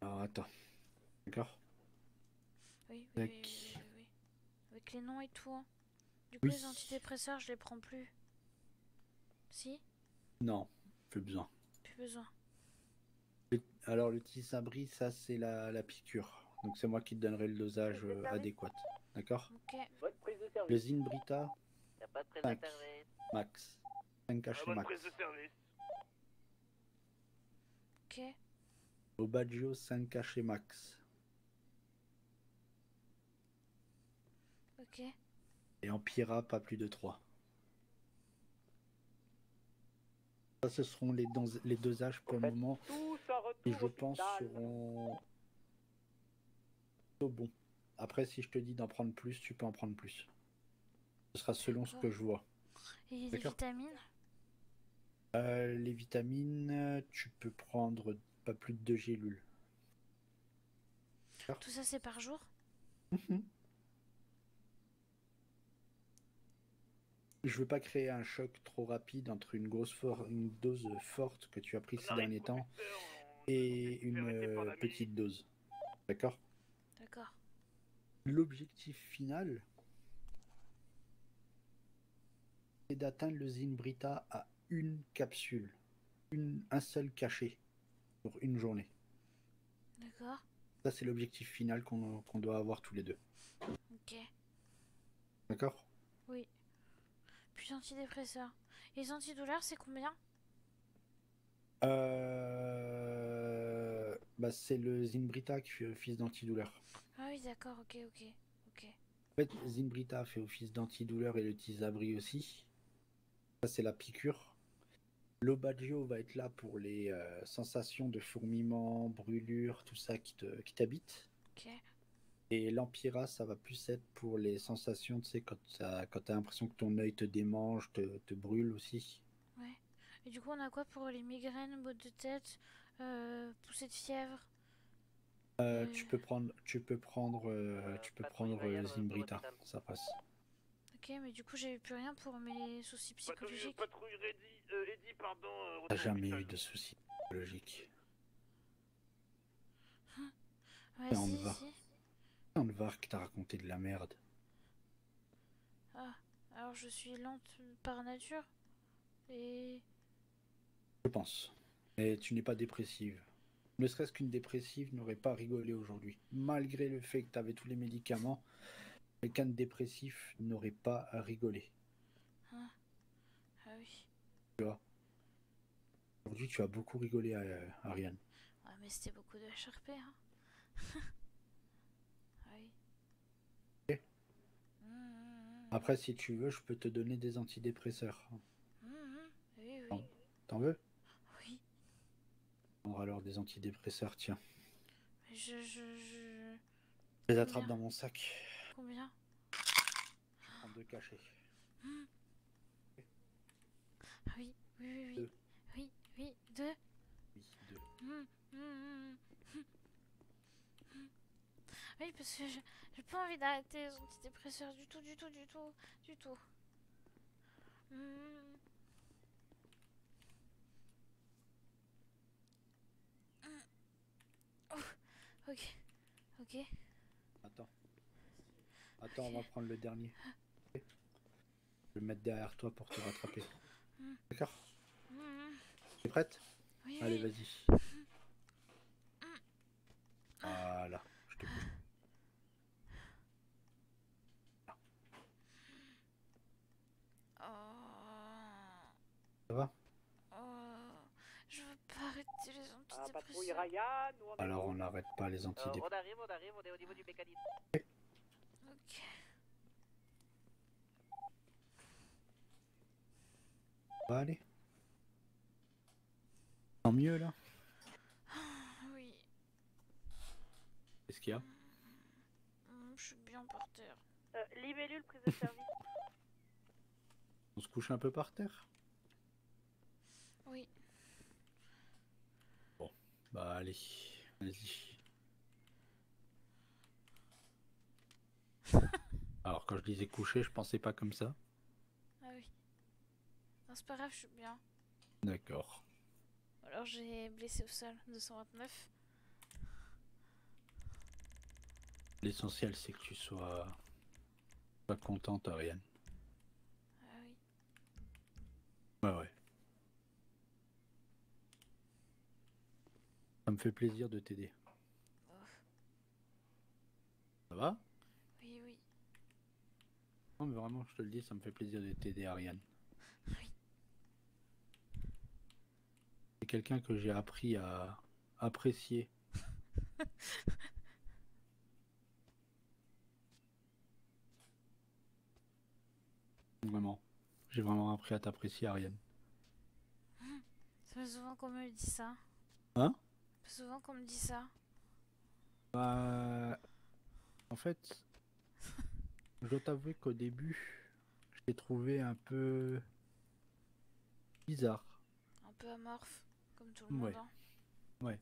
Alors attends. D'accord? Oui. Tac. Avec les noms et tout, hein. Du coup, Oui. les antidépresseurs, je les prends plus. Si? Non, plus besoin. Plus besoin. Alors le tisabri, ça c'est la piqûre. Donc c'est moi qui te donnerai le dosage adéquat. D'accord? Ok. Votre prise de Le service. Zinbrita, Y'a pas de prise 5 de service. max. 5 cachets max. service. Ok. Au Baggio, 5 cachets max. Ok. Et en Pira, pas plus de 3. Ça, ce seront les dosages pour le moment. Tous en Et retour je pense hôpital. seront plutôt bons. Après, si je te dis d'en prendre plus, tu peux en prendre plus. Ce sera selon ce que je vois. Et les D'accord. vitamines? Les vitamines, tu peux prendre pas plus de 2 gélules. Tout ça, c'est par jour? Je veux pas créer un choc trop rapide entre une dose forte que tu as prise ces derniers temps et une petite dose. D'accord? D'accord. L'objectif final, c'est d'atteindre le Zinbrita à une capsule, un seul cachet pour une journée. D'accord. Ça, c'est l'objectif final qu'on doit avoir tous les deux. Ok. D'accord? Oui. Puis antidépresseurs. Et les antidouleurs, c'est combien? Bah, c'est le Zinbrita qui fait office d'antidouleur. Ah oui, d'accord, ok. fait, Zimbrita fait office d'antidouleur et le Tysabri aussi. Ça, c'est la piqûre. L'Aubagio va être là pour les sensations de fourmillement, brûlure, tout ça qui t'habite. Ok. Et l'Empira, ça va plus être pour les sensations, tu sais, quand t'as l'impression que ton œil te démange, te brûle aussi. Ouais. Et du coup, on a quoi pour les migraines, maux de tête, poussée de fièvre? Tu peux prendre Zimbrita, l'hôpital. ça passe. Ok, mais du coup, j'ai plus rien pour mes soucis psychologiques. Patrouille Eddie, pardon. T'as jamais eu de soucis psychologiques. Ouais, Et on si, va. si. On va que t'as raconté de la merde. Ah, alors je suis lente par nature. Et... Je pense. Mais tu n'es pas dépressive. Ne serait-ce qu'une dépressive n'aurait pas rigolé aujourd'hui. Malgré le fait que tu avais tous les médicaments, quelqu'un de dépressif n'aurait pas rigolé. Ah, ah oui. Tu vois. Aujourd'hui, tu as beaucoup rigolé, Ariane. Ouais, mais c'était beaucoup de HRP, hein. Ah oui. Ok. Après, si tu veux, je peux te donner des antidépresseurs. Oui, oui. T'en veux? Oui. On aura alors des antidépresseurs, tiens. Mais je... Je les attrape Combien? dans mon sac. Combien? Je prends 2 cachets. Ah oui, oui, oui, oui. Deux. Oui, oui, 2. Oui, 2. Oui, parce que j'ai pas envie d'arrêter les antidépresseurs du tout. Oh, ok. Attends, on va prendre le dernier. Je vais le mettre derrière toi pour te rattraper. D'accord? T'es prête? Oui, Allez, oui. vas-y. Voilà, je te bouge. Ça va? Je veux pas arrêter les Ah, patrouille antidépresseurs. Ryan, où on est Alors où? on n'arrête pas les antidépresseurs. On arrive, on est au niveau du mécanisme. Ok. Ça va aller? Tant mieux là? Oui. Qu'est-ce qu'il y a? Je suis bien par terre. Libellule, prise de service. On se couche un peu par terre? Oui. Bon, bah allez, vas-y. Alors quand je disais coucher, je pensais pas comme ça. Ah oui. Non, c'est pas grave, je suis bien. D'accord. Alors j'ai blessé au sol, 229. L'essentiel c'est que tu sois contente, Ariane. Ah oui. Ouais. Ça me fait plaisir de t'aider. Oh. Ça va? Oui, oui. Non mais vraiment, je te le dis, ça me fait plaisir de t'aider, Ariane. Oui. C'est quelqu'un que j'ai appris à apprécier. Vraiment. J'ai vraiment appris à t'apprécier, Ariane. Ça fait souvent qu'on me dit ça. Hein? Ça fait souvent qu'on me dit ça. Bah... En fait, je dois t'avouer qu'au début, je t'ai trouvé un peu bizarre. Un peu amorphe, comme tout le monde. Ouais. Hein. Ouais.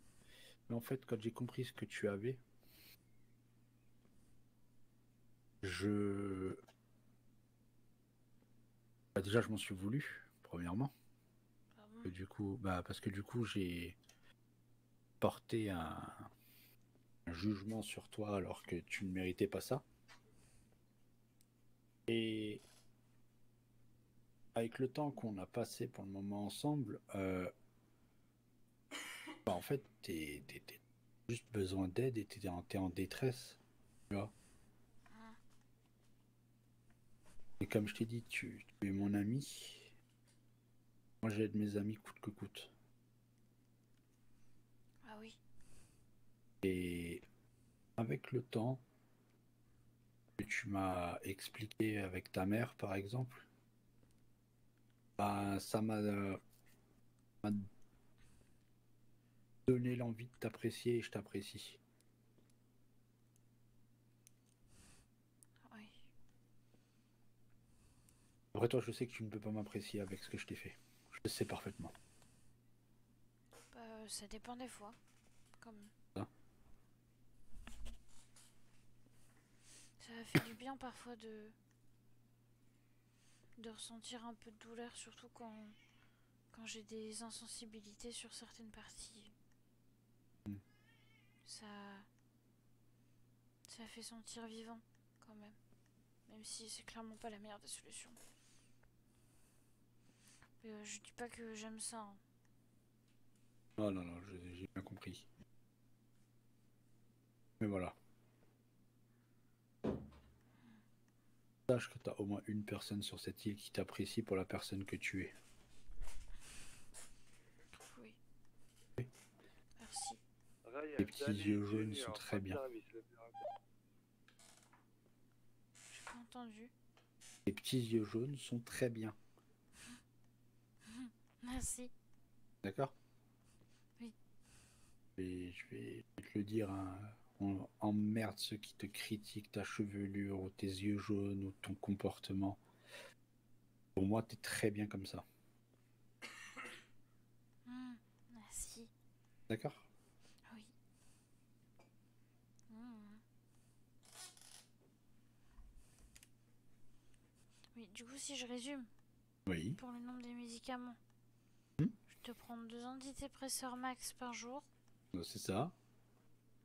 Mais en fait, quand j'ai compris ce que tu avais, bah, déjà, je m'en suis voulu, premièrement. Ah bon? Et du coup, parce que du coup, j'ai porté un jugement sur toi alors que tu ne méritais pas ça. Et avec le temps qu'on a passé pour le moment ensemble, en fait, t'es juste besoin d'aide et t'es en détresse. Tu vois. Et comme je t'ai dit, tu es mon ami. Moi, j'aide mes amis coûte que coûte. Ah oui. Et avec le temps, que tu m'as expliqué avec ta mère, par exemple, bah, ça m'a donné l'envie de t'apprécier et je t'apprécie. Oui. Après toi, je sais que tu ne peux pas m'apprécier avec ce que je t'ai fait. Je le sais parfaitement. Ça dépend des fois. Comme... Hein? Ça fait du bien parfois de ressentir un peu de douleur, surtout quand j'ai des insensibilités sur certaines parties. Ça fait sentir vivant quand même. Même si c'est clairement pas la meilleure des solutions. Je dis pas que j'aime ça. Hein. Non, non, non, j'ai bien compris. Mais voilà. Sache que tu as au moins une personne sur cette île qui t'apprécie pour la personne que tu es. Oui. Oui. Merci. Les petits yeux jaunes sont très bien. J'ai pas entendu. Les petits yeux jaunes sont très bien. Merci. D'accord? Oui. Et je vais te le dire, hein, on emmerde ceux qui te critiquent ta chevelure ou tes yeux jaunes ou ton comportement. Pour moi, t'es très bien comme ça. Merci. D'accord? Oui. Oui, du coup, si je résume, Oui. pour le nombre des médicaments, je te prends 2 antidépresseurs max par jour. C'est ça.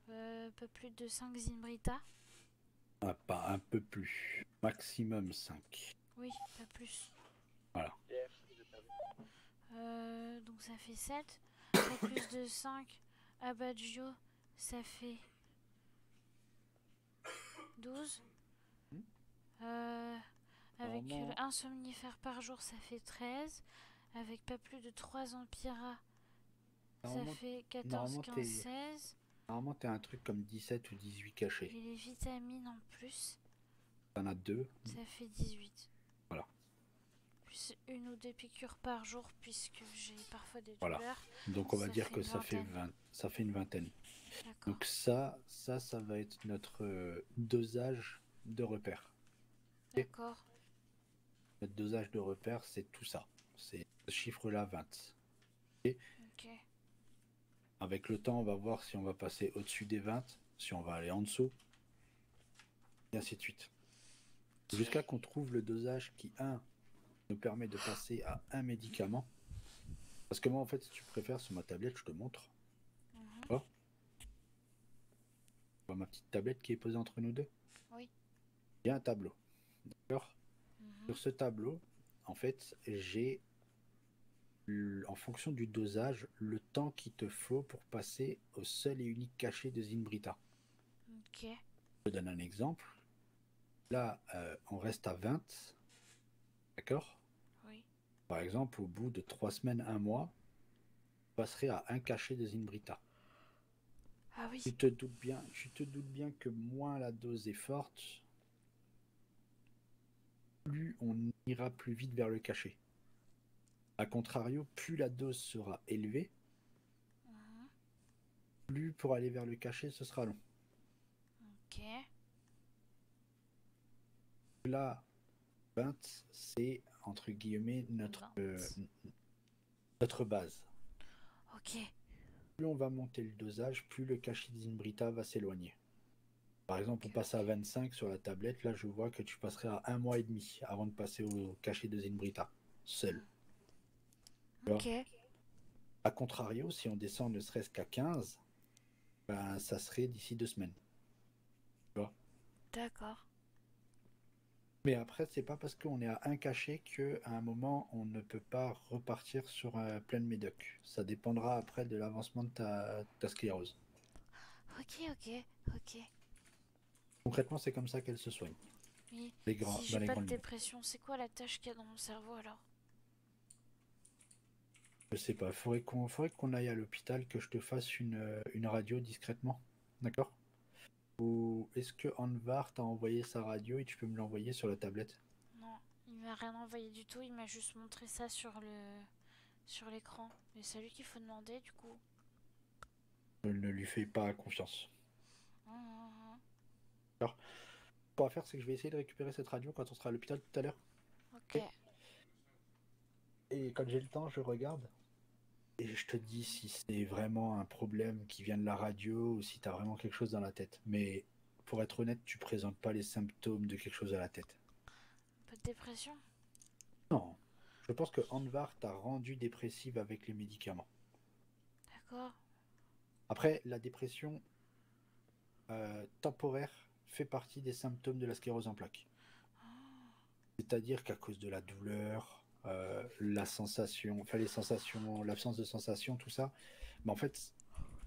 Peu plus de 5 Zimbrita. Ah, pas un peu plus. Maximum 5. Oui, pas plus. Voilà. Donc ça fait 7. Pas plus de 5. Abaggio, ça fait 12. Avec Normalement... un somnifère par jour, ça fait 13. Avec pas plus de 3 Empira, ça fait 14, 15, 16. Normalement, t'as un truc comme 17 ou 18 cachés. Et les vitamines en plus, t'en as 2. ça fait 18. Voilà. Plus 1 ou 2 piqûres par jour, puisque j'ai parfois des Voilà. douleurs. Donc on va Ça dire fait que une ça fait vingtaine. 20. Ça fait une vingtaine. D'accord. Donc ça va être notre dosage de repère. D'accord. Notre dosage de repère, c'est tout ça. C'est ce chiffre-là, 20. Ok. Avec le temps, on va voir si on va passer au-dessus des 20, si on va aller en dessous, et ainsi de suite. Jusqu'à qu'on trouve le dosage qui, nous permet de passer à un médicament. Parce que moi, en fait, si tu préfères, sur ma tablette, je te montre. Oh. Tu vois ma petite tablette qui est posée entre nous deux? Oui. Il y a un tableau. D'accord? Sur ce tableau, en fait, j'ai, en fonction du dosage, le temps qu'il te faut pour passer au seul et unique cachet de Zimbrita. Ok. Je te donne un exemple. Là, on reste à 20. D'accord? Oui. Par exemple, au bout de 3 semaines, 1 mois, on passerait à un cachet de Zimbrita. Ah oui. Tu te doutes bien que moins la dose est forte, plus on ira plus vite vers le cachet. A contrario, plus la dose sera élevée, plus pour aller vers le cachet, ce sera long. Ok. Là, 20, c'est entre guillemets notre base. Ok. Plus on va monter le dosage, plus le cachet de Zimbrita va s'éloigner. Par exemple, on passe à 25 sur la tablette. Là, je vois que tu passerais à 1 mois et demi avant de passer au cachet de Zimbrita, seul. Ok. A contrario, si on descend ne serait-ce qu'à 15, ben, ça serait d'ici 2 semaines. Tu vois? D'accord. Mais après, c'est pas parce qu'on est à un cachet qu'à un moment, on ne peut pas repartir sur un plein médoc. Ça dépendra après de l'avancement de ta sclérose. Ok, ok, ok. Concrètement, c'est comme ça qu'elle se soigne. Mais dans si j'ai les pas de grandes lignes. dépression, c'est quoi la tâche qu'il y a dans mon cerveau alors? Je sais pas, faudrait qu'on aille à l'hôpital, que je te fasse une radio discrètement. D'accord? Ou est-ce que Anvar t'a envoyé sa radio et tu peux me l'envoyer sur la tablette? Non, il m'a rien envoyé du tout, il m'a juste montré ça sur l'écran. Mais c'est à lui qu'il faut demander du coup. Ne lui fais pas confiance. Hum. Alors, ce qu'on va faire, c'est que je vais essayer de récupérer cette radio quand on sera à l'hôpital tout à l'heure. Ok. Et quand j'ai le temps, je regarde. Et je te dis si c'est vraiment un problème qui vient de la radio ou si t'as vraiment quelque chose dans la tête. Mais pour être honnête, tu présentes pas les symptômes de quelque chose à la tête. Un peu de dépression? Non. Je pense que Anvar t'a rendu dépressive avec les médicaments. D'accord. Après, la dépression temporaire fait partie des symptômes de la sclérose en plaques. C'est-à-dire qu'à cause de la douleur, la sensation, enfin les sensations, l'absence de sensation, tout ça, mais en fait,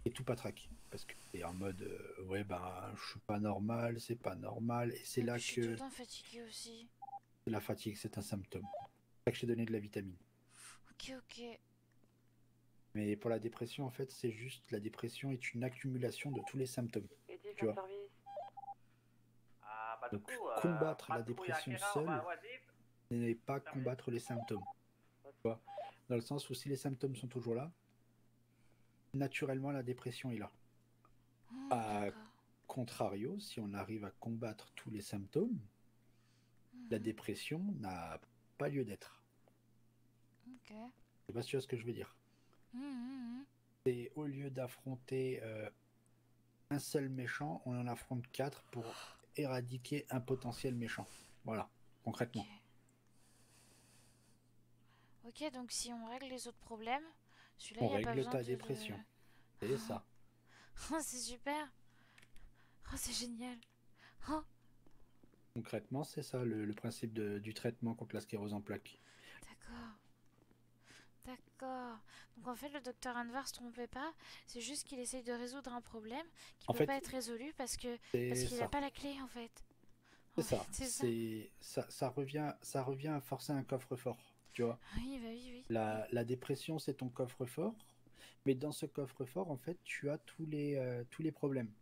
c'est tout patraque. Parce que t'es en mode, ouais, ben, je suis pas normal, c'est pas normal, et c'est Et là puis, je suis tout que le temps fatiguée aussi. la fatigue, c'est un symptôme. C'est pour ça que je t'ai donné de la vitamine. Ok. Mais pour la dépression, en fait, c'est juste, la dépression est une accumulation de tous les symptômes. Et dis, Tu vois. service. Ah, bah, Donc, du coup, combattre la patrouille dépression Akira, seule vas-y. n'est pas combattre les symptômes. Tu vois. Dans le sens où si les symptômes sont toujours là, naturellement la dépression est là. À D'accord. contrario, si on arrive à combattre tous les symptômes, la dépression n'a pas lieu d'être. Ok. Je sais pas si tu vois ce que je veux dire. Et au lieu d'affronter un seul méchant, on en affronte 4 pour éradiquer un potentiel méchant. Voilà, concrètement. Ok, donc si on règle les autres problèmes, celui-là, On il n'y a pas règle besoin ta de... dépression. C'est ça. Oh, c'est super. Oh, c'est génial. Oh, Concrètement, c'est ça le principe du traitement contre la sclérose en plaques. d'accord. D'accord. Donc en fait, le docteur Anvar se trompait pas. C'est juste qu'il essaye de résoudre un problème qui En peut fait, pas être résolu parce qu'il C'est n'a ça. pas la clé en fait. C'est En fait, ça. c'est ça. Ça revient à forcer un coffre-fort. Tu vois. Oui, bah oui. La dépression, c'est ton coffre-fort. Mais dans ce coffre-fort, en fait, tu as tous les problèmes.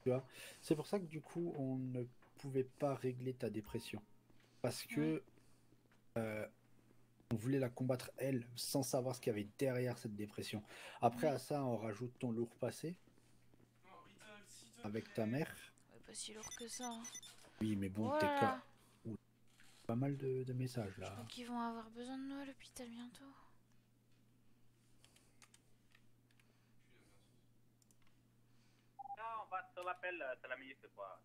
Tu vois. C'est pour ça que du coup, on ne pouvait pas régler ta dépression. Parce que on voulait la combattre elle, sans savoir ce qu'il y avait derrière cette dépression. Après, à ça, on rajoute ton lourd passé Non, Rita, s'il te avec plaît. ta mère. Ouais, pas si lourd que ça. Hein. Oui, mais bon, t'es Voilà. cas. Pas mal de messages là. Donc ils vont avoir besoin de nous à l'hôpital bientôt. Non, on va sur l'appel, c'est la minute, quoi.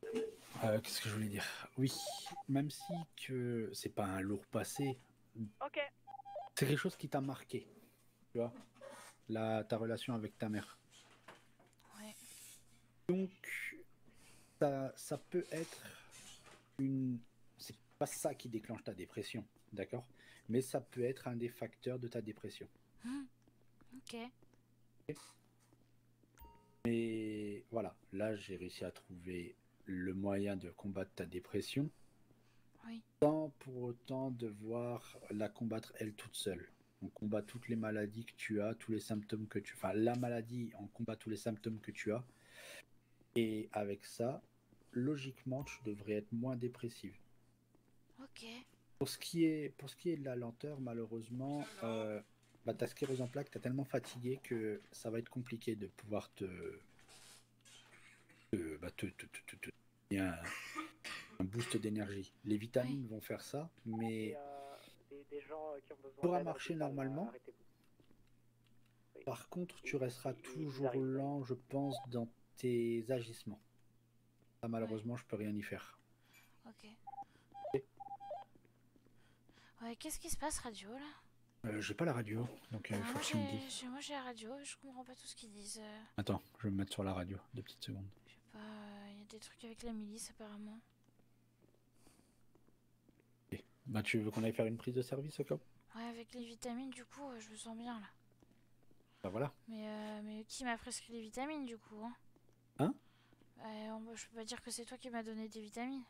Qu'est-ce que je voulais dire? Oui, même si que c'est pas un lourd passé, Ok. c'est quelque chose qui t'a marqué. Tu vois, ta relation avec ta mère. Ouais. Donc, ça peut être c'est pas ça qui déclenche ta dépression, d'accord? Mais ça peut être un des facteurs de ta dépression. Ok. Mais voilà, là j'ai réussi à trouver le moyen de combattre ta dépression. Oui. Sans pour autant devoir la combattre elle toute seule. On combat toutes les maladies que tu as, tous les symptômes que tu... Enfin, la maladie, on combat tous les symptômes que tu as. Et avec ça, logiquement, tu devrais être moins dépressive. Ok. Pour ce qui est de la lenteur, malheureusement, ta sclérose en plaques, t'es tellement fatigué que ça va être compliqué de pouvoir un boost d'énergie. Les vitamines vont faire ça, mais Des gens qui ont besoin pourra d'aide à marcher l'hôpital, normalement. arrêtez-vous. Oui. Par contre, tu resteras ils toujours arrivent, oui. lent, je pense, dans tes agissements. Ça, malheureusement, je peux rien y faire. Ok. Ouais, qu'est-ce qui se passe radio là? J'ai pas la radio, donc il faut que tu me dises. Moi j'ai la radio, je comprends pas tout ce qu'ils disent. Attends, je vais me mettre sur la radio, 2 petites secondes. Je sais pas, il y a des trucs avec la milice apparemment. Ok. Bah, tu veux qu'on aille faire une prise de service au cas où? Ouais, avec les vitamines du coup, je me sens bien là. Bah voilà. Mais qui m'a prescrit les vitamines du coup Hein? Je peux pas dire que c'est toi qui m'as donné des vitamines.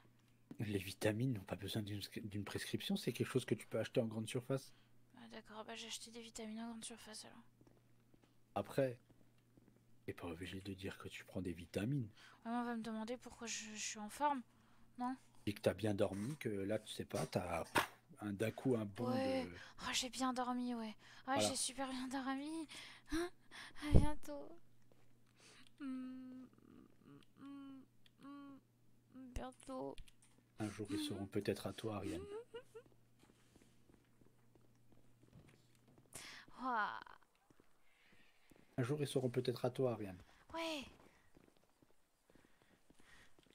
Les vitamines n'ont pas besoin d'une prescription, c'est quelque chose que tu peux acheter en grande surface. Ah, d'accord, bah j'ai acheté des vitamines en grande surface alors. Après, T'es pas obligé de dire que tu prends des vitamines. Maman va me demander pourquoi je suis en forme. Non? Et que t'as bien dormi, que là, tu sais pas, t'as d'un coup un bond Ouais. de... Oh, j'ai bien dormi, ouais. Ah, Voilà. j'ai super bien dormi. Hein, à bientôt. Mm, mm, mm, bientôt. Un jour, ils seront peut-être à toi, Ariane. Ouah. Un jour, ils seront peut-être à toi, Ariane. Ouais.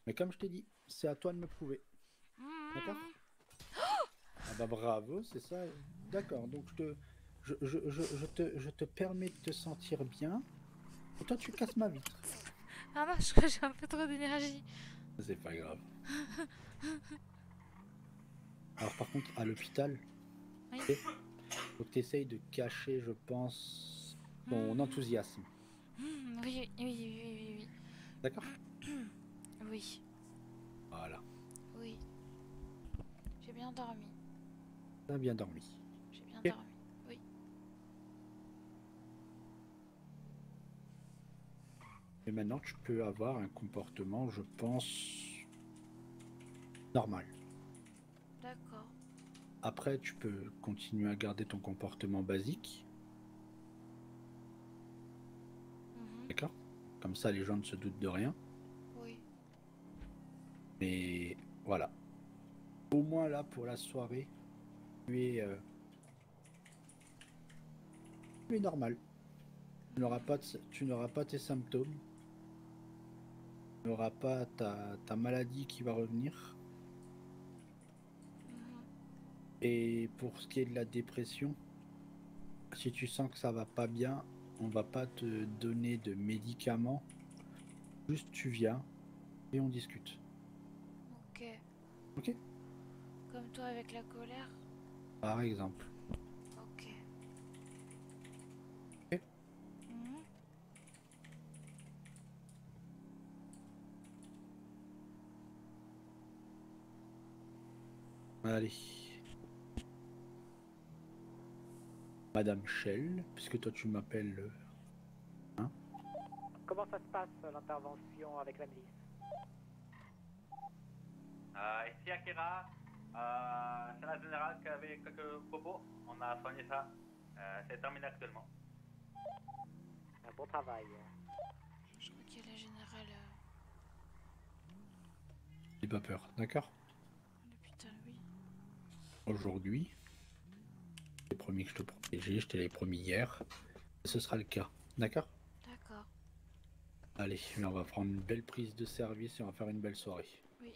Mais comme je t'ai dit, c'est à toi de me prouver. D'accord? Ah bah bravo, c'est ça. D'accord, donc je te permets de te sentir bien. Et toi, tu casses ma vitre. Ah non, je crois que j'ai un peu trop d'énergie. C'est pas grave. Alors par contre, à l'hôpital, Oui. faut que tu essayes de cacher, je pense, ton enthousiasme. Oui, oui, oui, oui, oui. D'accord? Oui, Voilà. oui. J'ai bien dormi. T'as bien dormi. J'ai bien Ok. dormi. Oui. Et maintenant, tu peux avoir un comportement, je pense, normal. D'accord. Après, tu peux continuer à garder ton comportement basique. D'accord? Comme ça, les gens ne se doutent de rien. Oui. Mais voilà. Au moins là, pour la soirée, tu es normal. Tu n'auras pas tes symptômes. Tu n'auras pas ta maladie qui va revenir. Et pour ce qui est de la dépression, si tu sens que ça va pas bien, on va pas te donner de médicaments. Juste tu viens et on discute. Ok. Ok? Comme toi avec la colère. Par exemple. Ok. Ok. Mhm. Allez. Madame Shell, puisque toi tu m'appelles... Hein? Comment ça se passe l'intervention avec la milice? Ici Akira, c'est la générale qui avait quelques propos. On a soigné ça. C'est terminé actuellement. Un bon travail. Je crois qu'il y a la générale N'aie pas peur, d'accord? à l'hôpital, oui. Aujourd'hui, je t'ai promis que je te protégeais, je te l'ai promis hier. Ce sera le cas, d'accord? D'accord. Allez, on va prendre une belle prise de service et on va faire une belle soirée. Oui.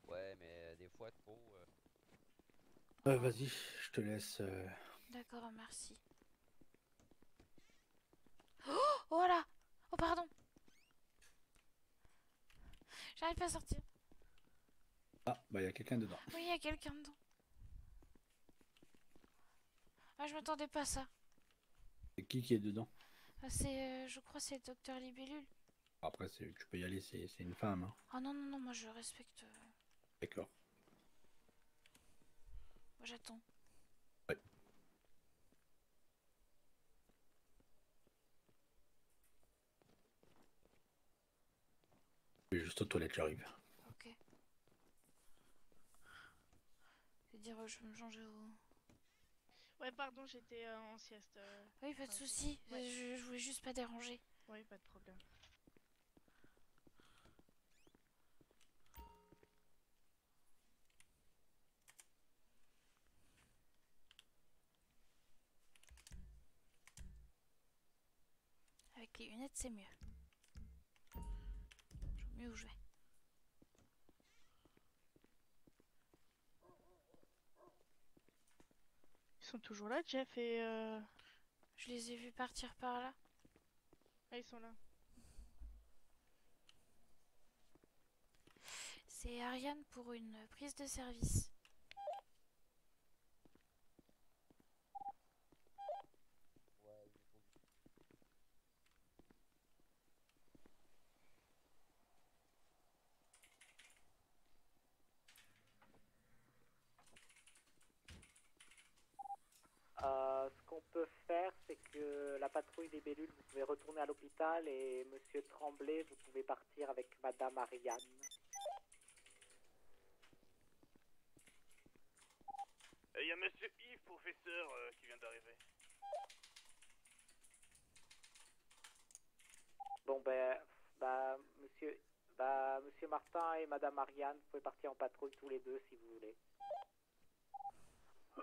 Ouais, mais des fois, trop. Vas-y, je te laisse. D'accord, merci. Oh là! Oh pardon! J'arrive pas à sortir. Ah, bah il y a quelqu'un dedans. Oui, il y a quelqu'un dedans. Ah, je m'attendais pas à ça. C'est qui est dedans? Ah, c'est, je crois, c'est le docteur Libellule. Après, tu peux y aller, c'est une femme. Hein. Oh non, non, non, moi je respecte. D'accord. Moi j'attends. Ouais. Je vais juste aux toilettes, j'arrive. Ok. Je veux dire, je vais me changer au. Ouais, pardon, j'étais en sieste. Oui, pas de soucis. Ouais. Je voulais juste pas déranger. Oui, pas de problème. Avec les lunettes, c'est mieux. Je vois mieux où je vais. Ils sont toujours là, Jeff et... Je les ai vus partir par là. Ah, ils sont là. C'est Ariane pour une prise de service. la patrouille des Bellules, vous pouvez retourner à l'hôpital et monsieur Tremblay, vous pouvez partir avec madame Ariane. Il y a monsieur Yves, professeur, qui vient d'arriver. Bon monsieur Martin et madame Ariane, vous pouvez partir en patrouille tous les deux si vous voulez.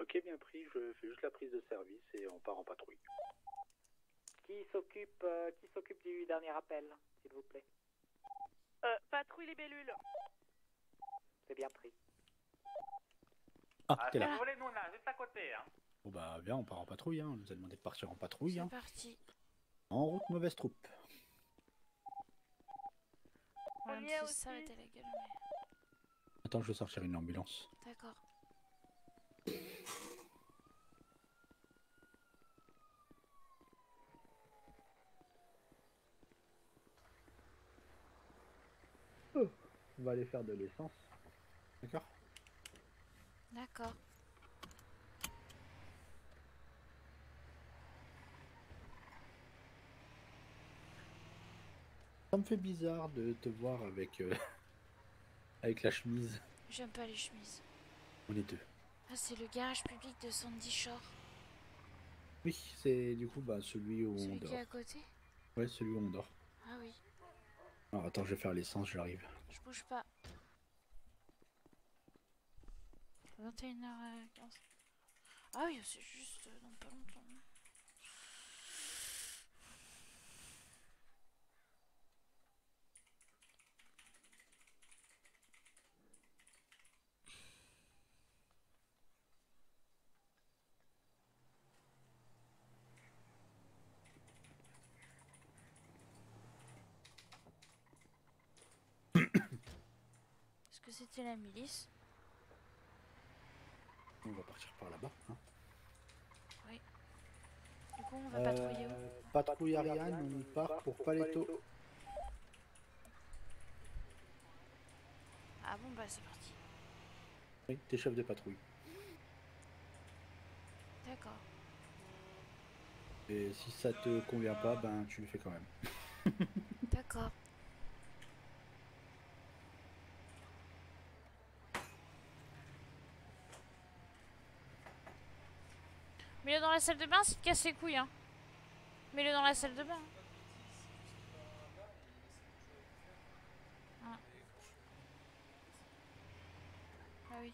Ok, bien pris, je fais juste la prise de service et on part en patrouille. Qui s'occupe du dernier appel, s'il vous plaît? Patrouille les bellules. C'est bien pris. Ah, t'es Si là. vous voulez, nous on est juste à côté. Hein. Bon bah viens, on part en patrouille, hein. On nous a demandé de partir en patrouille. C'est Hein. parti. En route, mauvaise troupe. On Même y est si aussi. ça va être la gueule, mais... Attends, je vais sortir une ambulance. D'accord. On va aller faire de l'essence. D'accord? D'accord. Ça me fait bizarre de te voir avec, avec la chemise. J'aime pas les chemises. On est deux. Ah, c'est le garage public de Sandy Shore. Oui, c'est du coup bah, celui où on Celui dort. qui est à côté? Ouais, celui où on dort. Ah oui. Alors attends, je vais faire l'essence, j'arrive. Je bouge pas. 21h15. Ah oui, c'est juste dans pas longtemps. Est-ce que c'était la milice? On va partir par là-bas. Hein. Oui. Du coup, on va patrouiller où? Patrouille Ariane, on part pour Paletto. Ah bon, bah c'est parti. Oui, t'es chef de patrouille. D'accord. Et si ça te convient pas, ben tu le fais quand même. D'accord. Mets-le dans la salle de bain s'il te casse les couilles, hein. Mets-le dans la salle de bain. Ah. Ah oui.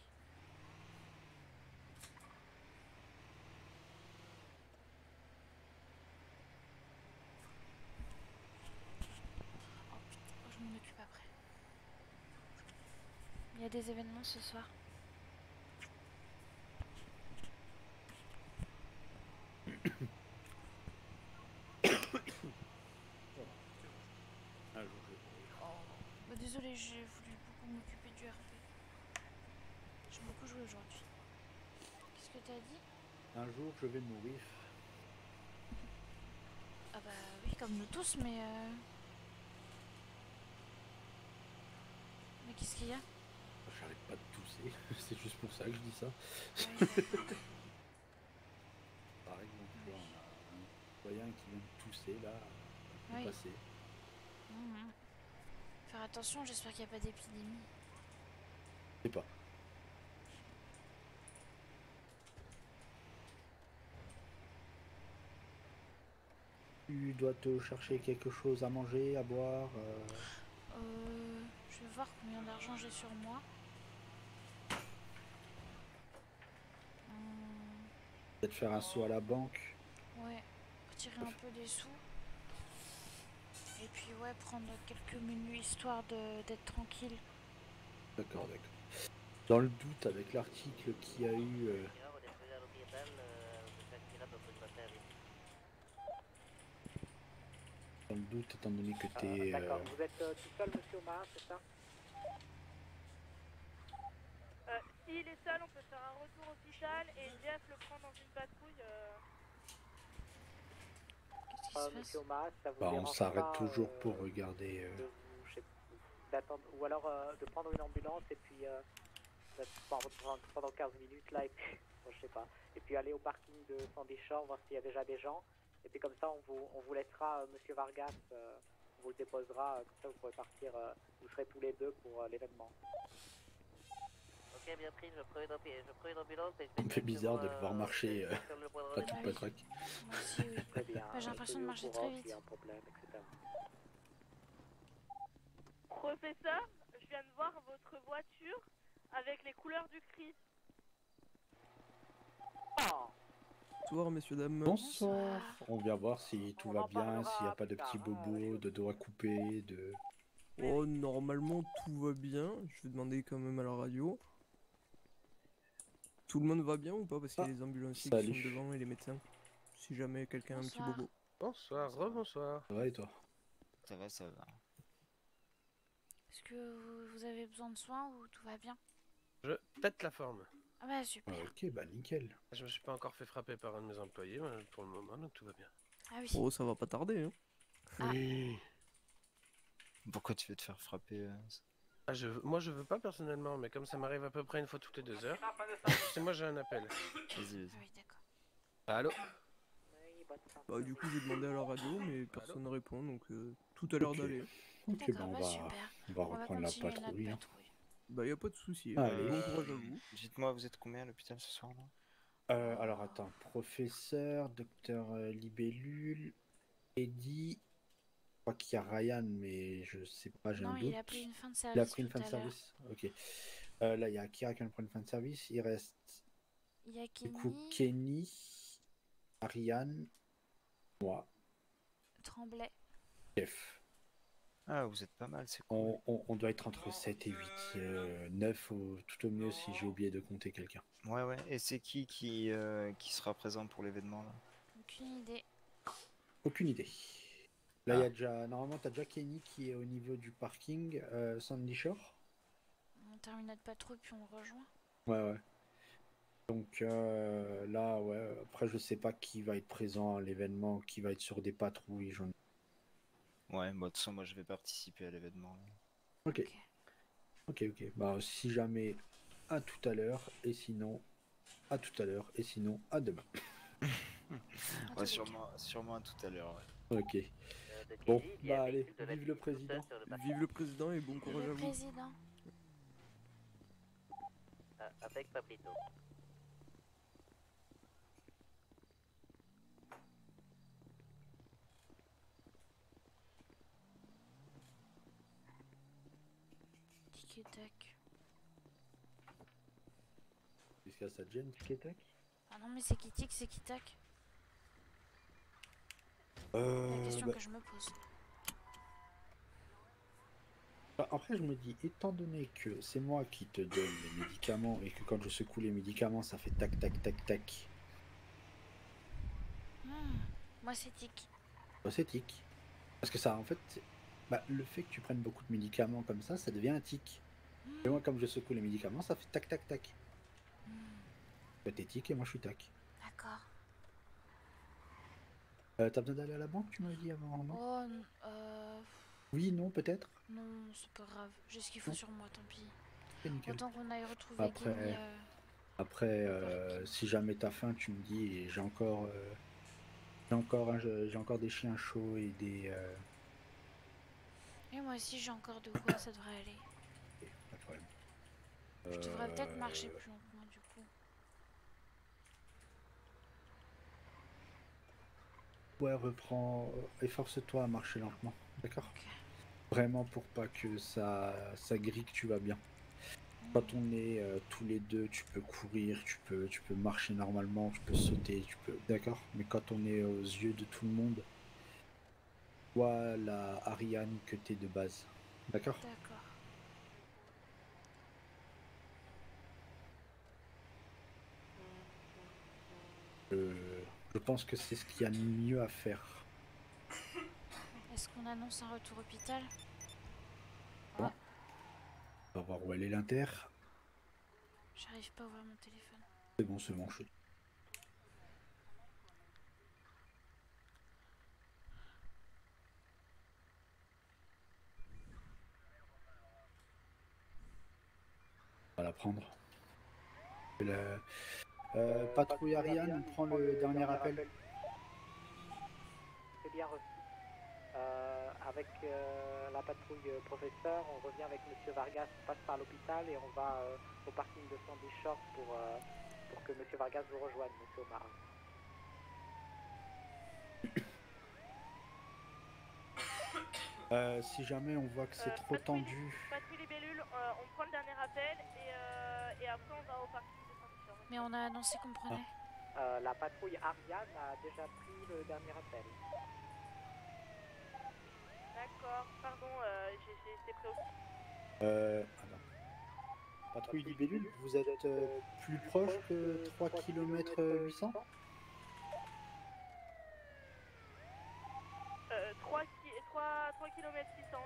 Oh putain, je m'en occupe après. Il y a des événements ce soir. Bah désolé, j'ai voulu beaucoup m'occuper du RP. J'ai beaucoup joué aujourd'hui. Qu'est-ce que t'as dit? Un jour, je vais mourir. Ah bah oui, comme nous tous, mais mais qu'est-ce qu'il y a? J'arrête pas de tousser, c'est juste pour ça que je dis ça. Oui, d'accord. Par exemple, tu vois, on a un citoyen qui vient de tousser là, Oui. passé. Mhm. Faire attention, j'espère qu'il n'y a pas d'épidémie. Je sais pas. Tu dois te chercher quelque chose à manger, à boire. Je vais voir combien d'argent j'ai sur moi. Peut-être faire un saut à la banque. Ouais, retirer un peu des sous. Et puis ouais, prendre quelques menus histoire d'être tranquille. D'accord, d'accord. Dans le doute, avec l'article qu'il y a eu. Dans le doute, étant donné que t'es. D'accord, vous êtes tout seul, monsieur Omar, c'est ça? S'il est seul, on peut faire un retour hôpital et Jeff le prend dans une patrouille. Qu'est-ce qui se passe? Monsieur Omar, ça vous Bah, on dérange s'arrête pas, toujours pour regarder. de vous- je sais- d'attendre, ou alors de prendre une ambulance et puis pendant 15 minutes là et puis bon, je sais pas, et puis aller au parking de Sandy Shore voir s'il y a déjà des gens Et puis comme ça, on vous laissera, Monsieur Vargas, on vous le déposera, comme ça vous pourrez partir, vous serez tous les deux pour l'événement. Ok, bien pris, je prends une ambulance et je Ça me fait bizarre de le directement, voir marcher je vais faire le point de patrick rendez-vous. patrac. Moi aussi, oui. Très bien. Bah, j'ai l'impression de Tenez-nous au marcher courant très s'il y a vite. un problème, etc. Professeur, je viens de voir votre voiture avec les couleurs du CRIS. Oh, Bonsoir, messieurs, dames. Bonsoir. On vient voir si tout On va en bien, parlera s'il n'y a pas de plus tard, petits hein, bobos, de doigts coupés, de... Oh, normalement, tout va bien. Je vais demander quand même à la radio. Tout le monde va bien ou pas? Parce qu'il y a les ambulanciers qui sont salut. devant et les médecins. Si jamais quelqu'un a un petit Bonsoir. bobo. Bonsoir, rebonsoir. Ça va et toi? Ça va, ça va. Est-ce que vous avez besoin de soins ou tout va bien? Je pète la forme. Ah bah super. Ok, bah nickel. Je me suis pas encore fait frapper par un de mes employés pour le moment, donc tout va bien. Ah oui. Oh, ça va pas tarder, hein. Ah. Oui. Pourquoi tu veux te faire frapper Ah, moi je veux pas personnellement, mais comme ça m'arrive à peu près une fois toutes les 2 heures, c'est moi j'ai un appel. Vas-y, Ah oui, d'accord. Allô? oui, bonne fin. Bah, du coup, j'ai demandé à la radio, mais personne ne répond, donc tout a l'air Ok. d'aller. Ok, bah D'accord, on bah va super. on va On va reprendre la continuer notre patrouille. Hein. patrouille. Bah, y a pas de souci. Allez. Bon courage à vous. Dites-moi, vous êtes combien à l'hôpital ce soir là? Alors attends, professeur, docteur Libellule, Eddie, je crois qu'il y a Ryan, mais je sais pas, j'ai un Non, doute. il a pris une fin de Il a service pris une tout fin de à l'heure. service. Ok. Là, il y a Akira qui vient de prendre une fin de service. Il reste Il y a du coup Kenny, Kenny, Ariane, moi, Tremblay. Jeff. Ah, vous êtes pas mal, c'est cool. On doit être entre 7 et 8. 9 tout au mieux si j'ai oublié de compter quelqu'un. Ouais, ouais. Et c'est qui sera présent pour l'événement là? Aucune idée. Aucune idée. Là, il y Ah. a déjà. Normalement, t'as déjà Kenny qui est au niveau du parking Sandy Shore. On termine notre patrouille puis on le rejoint. Ouais, ouais. Donc là, ouais. Après, je sais pas qui va être présent à l'événement, qui va être sur des patrouilles. Ouais, bah, de toute façon, moi je vais participer à l'événement là. Ok. Ok, ok. Bah, si jamais, à tout à l'heure. Et sinon, à tout à l'heure. Et sinon, à demain. Ouais, sûrement à tout à l'heure, ouais. Ok. De Bon, Kelly, il y a bah un allez, véhicule de la vive le police tout seul président. sur le parking. Vive le président et bon courage à Le vous. président. Ah, avec Pablito. Tic et tac. Qu'est-ce qu'il y a, ça te gêne, tic et tac? Ah non mais c'est qui tic, c'est qui tac. La question que je me pose. Bah, après, je me dis, étant donné que c'est moi qui te donne les médicaments et que quand je secoue les médicaments, ça fait tac, tac, tac, tac, Moi c'est tic. bah, c'est tic. Parce que ça, en fait, bah, le fait que tu prennes beaucoup de médicaments comme ça devient un tic. Et moi, comme je secoue les médicaments, ça fait tac, tac, tac. Toi, t'es tic et moi, je suis tac. D'accord. T'as besoin d'aller à la banque, tu m'avais dit avant, non? Oh, Oui, non, peut-être? non, c'est pas grave. J'ai ce qu'il faut Non. sur moi, tant pis. Ok, nickel. Autant qu'on aille retrouver Après- Kenny. Après, si jamais t'as faim, tu me dis, et j'ai encore des chiens chauds et des... Et moi aussi j'ai encore de quoi, ça devrait aller. ok, pas de problème. Je devrais peut-être marcher plus lentement du coup. Ouais, reprends, efforce-toi à marcher lentement, d'accord? Ok. Vraiment pour pas que ça grille que tu vas bien. Quand on est tous les deux, tu peux courir, tu peux marcher normalement, tu peux sauter, d'accord? Mais quand on est aux yeux de tout le monde, vois la Ariane que t'es de base, d'accord? D'accord. Je pense que c'est ce qu'il y a de mieux à faire. Est-ce qu'on annonce un retour hôpital? Bon. On va voir où elle est l'inter. J'arrive pas à ouvrir mon téléphone. C'est bon, je... On va la prendre. Patrouille Ariane, on prend le dernier appel. bien reçu. Avec la patrouille professeur, on revient avec Monsieur Vargas, on passe par l'hôpital et on va au parking de Sandy Shore pour que Monsieur Vargas vous rejoigne, Monsieur Omar. Si jamais on voit que c'est trop tendu, Patrouille libellule, on prend le dernier appel et après on va au parking de Saint-Michel. Mais on a annoncé qu'on prenait. La patrouille Ariane a déjà pris le dernier appel. D'accord, pardon, j'ai été préoccupée. alors. Patrouille libellule, vous êtes plus proche que 3 km 800 3 km 600.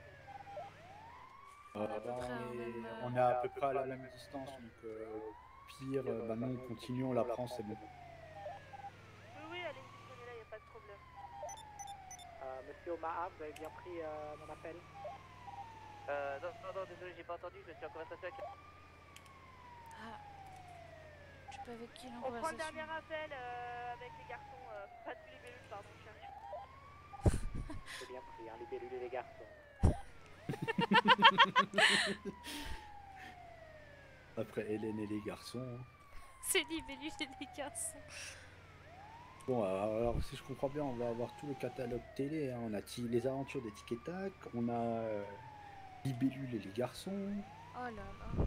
on est à peu près à la même distance, donc pire, bah non, on continue, on la prend, c'est bon. Oui, allez-y, prenez-la, y a pas de problème. Monsieur Omaha, vous avez bien pris mon appel? Non, désolé, j'ai pas entendu, je suis en conversation avec... Ah. Je sais pas avec qui On l'envoie. prend le dernier appel avec les garçons, pas tous les bellules, pardon, cherche. C'est bien pris, hein, les bellules et les garçons. Après Hélène et les garçons. Hein. C'est libellule et les garçons. Bon, alors si je comprends bien, on va avoir tout le catalogue télé. Hein. On a les aventures des Tic et Tac, on a Libellule et les garçons. Oh là là.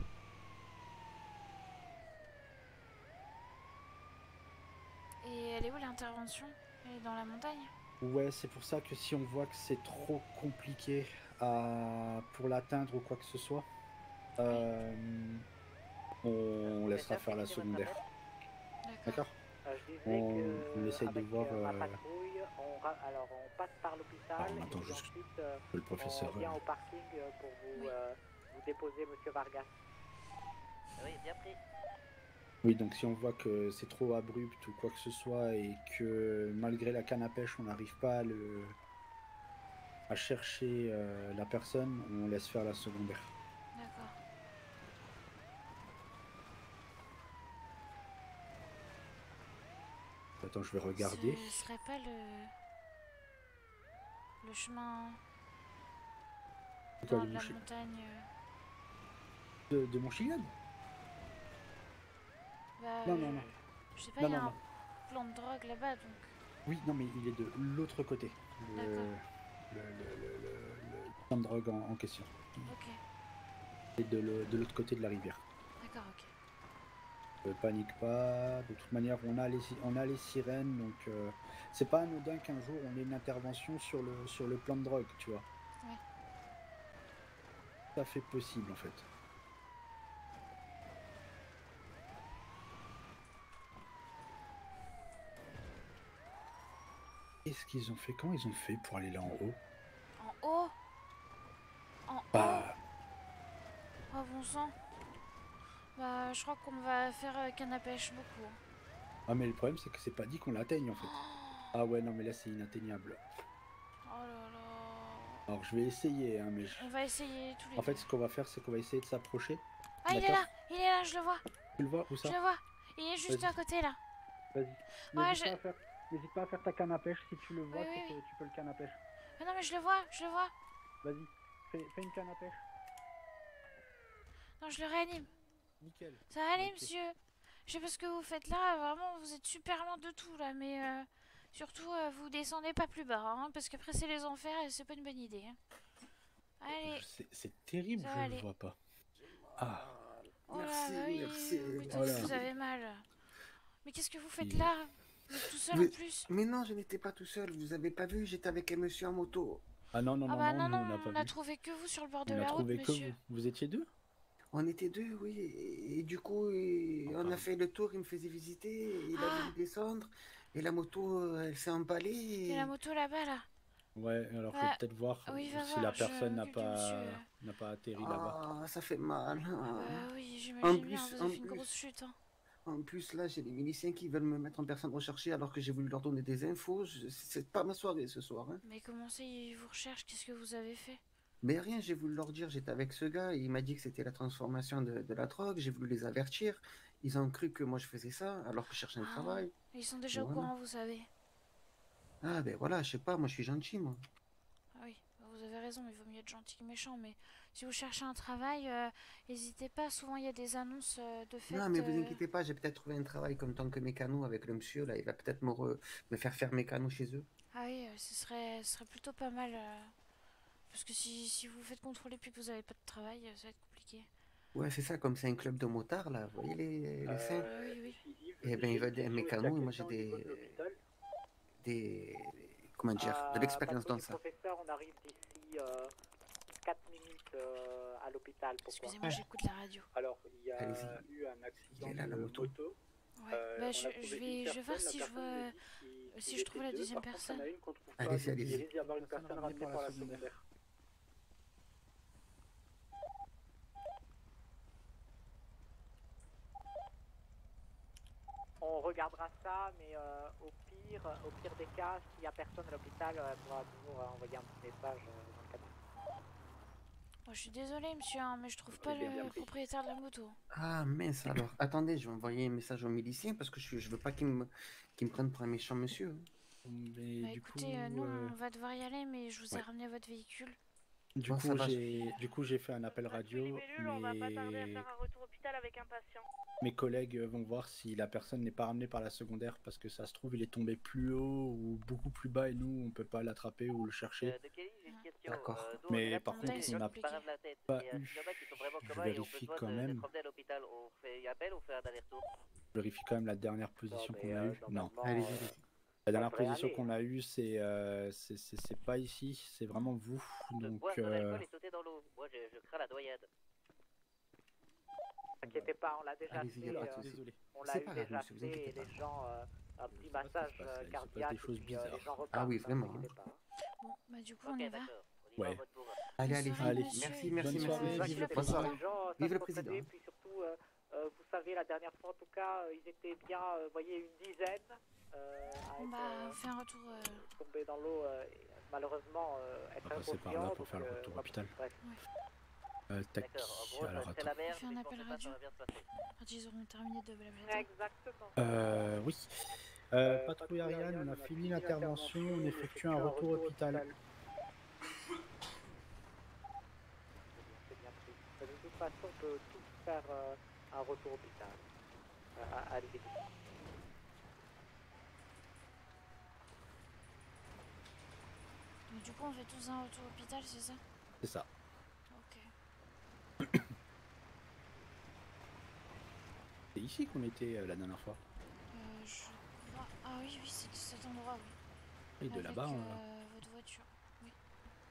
Et elle est où l'intervention? Elle est dans la montagne? Ouais, c'est pour ça que si on voit que c'est trop compliqué pour l'atteindre ou quoi que ce soit, on laissera faire la secondaire. D'accord. On essaye de voir. Ma patrouille, on passe par l'hôpital et attends, juste ensuite le professeur. on vient au parking pour vous déposer, Monsieur Vargas. Oui, bien pris. Oui, donc si on voit que c'est trop abrupt ou quoi que ce soit et que malgré la canne à pêche, on n'arrive pas à chercher la personne, on laisse faire la secondaire. D'accord. Attends, je vais regarder. Ce serait pas le chemin Quoi, dans de la mon montagne de mon Michigan? Bah, Non. je sais pas, il y a un plan de drogue là-bas, donc... Oui, non, mais il est de l'autre côté. Le plan de drogue en question. Ok. Et de l'autre côté de la rivière. D'accord, ok. Panique pas, de toute manière on a les sirènes, donc c'est pas anodin qu'un jour on ait une intervention sur le plan de drogue, tu vois. Ouais. Ça fait possible en fait. Qu'est-ce qu'ils ont fait? Comment ils ont fait pour aller là en haut? En haut? En haut? Oh bon sang. Bah je crois qu'on va faire canne à pêche beaucoup. Ah mais le problème c'est que c'est pas dit qu'on l'atteigne en fait. Ah ouais non mais là c'est inatteignable. Oh là là. Alors je vais essayer hein mais... On va essayer tous les En fait ce qu'on va faire c'est qu'on va essayer de s'approcher. Ah il est là, je le vois. Tu le vois où ça? Je le vois, il est juste à côté là. Vas-y. Ouais, N'hésite pas à faire ta canne à pêche si tu le vois, Oui. tu peux le canne à pêche. Mais non mais je le vois. Vas-y, fais une canne à pêche. Non je le réanime. Nickel. Ça va aller monsieur. Je sais pas ce que vous faites là, vraiment vous êtes super loin de tout là, mais surtout vous descendez pas plus bas, hein, parce qu'après c'est les enfers et c'est pas une bonne idée. Hein. Allez. C'est terrible, je ne vois pas. Ah. Oh là, Merci. Vous avez mal. Mais qu'est-ce que vous faites là? Vous êtes tout seul en plus? Mais non, je n'étais pas tout seul, vous avez pas vu, j'étais avec un monsieur en moto. Ah non, non, on a trouvé que vous sur le bord de la route, monsieur. Vous étiez deux? On était deux, oui, et du coup, on a fait le tour, il me faisait visiter, il a voulu descendre, et la moto, elle s'est emballée. Et la moto là-bas, là? Ouais, alors faut peut-être voir si la personne n'a pas atterri là-bas. Ah, ça fait mal. Oui, j'imagine bien, vous avez fait une grosse chute. Hein. En plus, là, j'ai les miliciens qui veulent me mettre en personne recherchée alors que j'ai voulu leur donner des infos. C'est pas ma soirée ce soir. Hein. Mais comment ça, ils vous recherchent? Qu'est-ce que vous avez fait? Mais rien, j'ai voulu leur dire, j'étais avec ce gars, il m'a dit que c'était la transformation de la drogue, j'ai voulu les avertir. Ils ont cru que moi je faisais ça alors que je cherchais un travail. Ils sont déjà au courant, vous savez. Ah ben voilà, je sais pas, moi je suis gentil, moi. Ah oui, vous avez raison, il vaut mieux être gentil que méchant, mais si vous cherchez un travail, n'hésitez pas, souvent il y a des annonces de fait. Non, mais vous inquiétez pas, j'ai peut-être trouvé un travail comme tant que mécano avec le monsieur, là, il va peut-être me faire mécano chez eux. Ah oui, ce serait plutôt pas mal, parce que si vous vous faites contrôler puis que vous n'avez pas de travail, ça va être compliqué. Ouais, c'est ça, comme c'est un club de motards, là, vous voyez les seins? Ah oui, oui. Eh ben, il va des mécanos, et moi j'ai comment dire, de l'expérience dans ça. Professeur, on arrive d'ici 4 minutes à l'hôpital. Excusez-moi, j'écoute la radio. Alors, il y a Allez-y. eu un accident Il est là, la de moto. Ouais, bah, je vais voir si je vois si je trouve la deuxième personne. Allez-y, allez-y. Il risque d'y avoir une personne ramenée par la secondaire. On regardera ça, mais au pire des cas, s'il n'y a personne à l'hôpital, on pourra toujours envoyer un petit message dans le cadre. Moi, je suis désolée, monsieur, hein, mais je trouve pas le propriétaire de la moto. Ah mince, alors, attendez, je vais envoyer un message aux miliciens parce que je veux pas qu'ils me prennent pour un méchant monsieur. Mais Bah, du écoutez, coup, nous, on va devoir y aller, mais je vous ai ramené votre véhicule. Du Bon, coup, ça va, j'ai fait un appel radio. On va pas tarder à faire un retour hôpital avec un patient. Mes collègues vont voir si la personne n'est pas ramenée par la secondaire parce que ça se trouve, il est tombé plus haut ou beaucoup plus bas et nous, on peut pas l'attraper ou le chercher. De Kelly, j'ai une question. D'accord. Mais par contre, on n'a pas eu. Il y en a qui sont vraiment Je comas et on vérifie peut quand besoin même. d'être emmené à l'hôpital. On fait appel ou on fait un aller-retour? Je vérifie quand même la dernière position qu'on a eue. Non. Allez-y, allez-y. La dernière position qu'on a eue, c'est pas ici, c'est vraiment vous. Donc, Boire de l'alcool et sauter dans l'eau. Moi, je crains la noyade. T'inquiétez pas, on l'a déjà Allez-y, fait. y a pas de souci. Désolé. On l'a C'est eu pas grave, déjà monsieur, vous fait, inquiétez et pas. les gens, un petit il massage se passe des cardiaque, choses et puis bizarres. les gens repartent. Ah oui, vraiment, ne hein. t'inquiétez pas. Bon, bah du coup, on y va. On y va Ouais. en mode bourrin. Allez, allez, Bonne soirée, allez. monsieur. Merci, Bonne merci, soirée, merci. vive le Bonne président. soirée. Les gens, ça Vive se le procédait, président. puis surtout, vous savez, la dernière fois, en tout cas, ils étaient bien, vous voyez, une dizaine à Bon, être bah, on fait un retour. tombés dans l'eau, et malheureusement, être On va passer par là inconscient. pour faire le retour hôpital. Bref. Tac. D'accord, en gros, Alors, c'est attends. la merde. On fait un mais je appel pensais pas que ça radio. va bien se passer. Quand ils auront terminé de blablater. Exactement. Oui. Patrouille Ariane, on a fini l'intervention, on effectue un retour hôpital. C'est bien pris. De toute façon, on peut tous faire un retour hôpital. Allez-y. Donc, du coup, on fait tous un retour hôpital, c'est ça? C'est ça. Ok. C'est ici qu'on était la dernière fois. Je crois. Ah oui, oui, c'est de cet endroit, oui. Et de Avec, là-bas, votre voiture. Oui,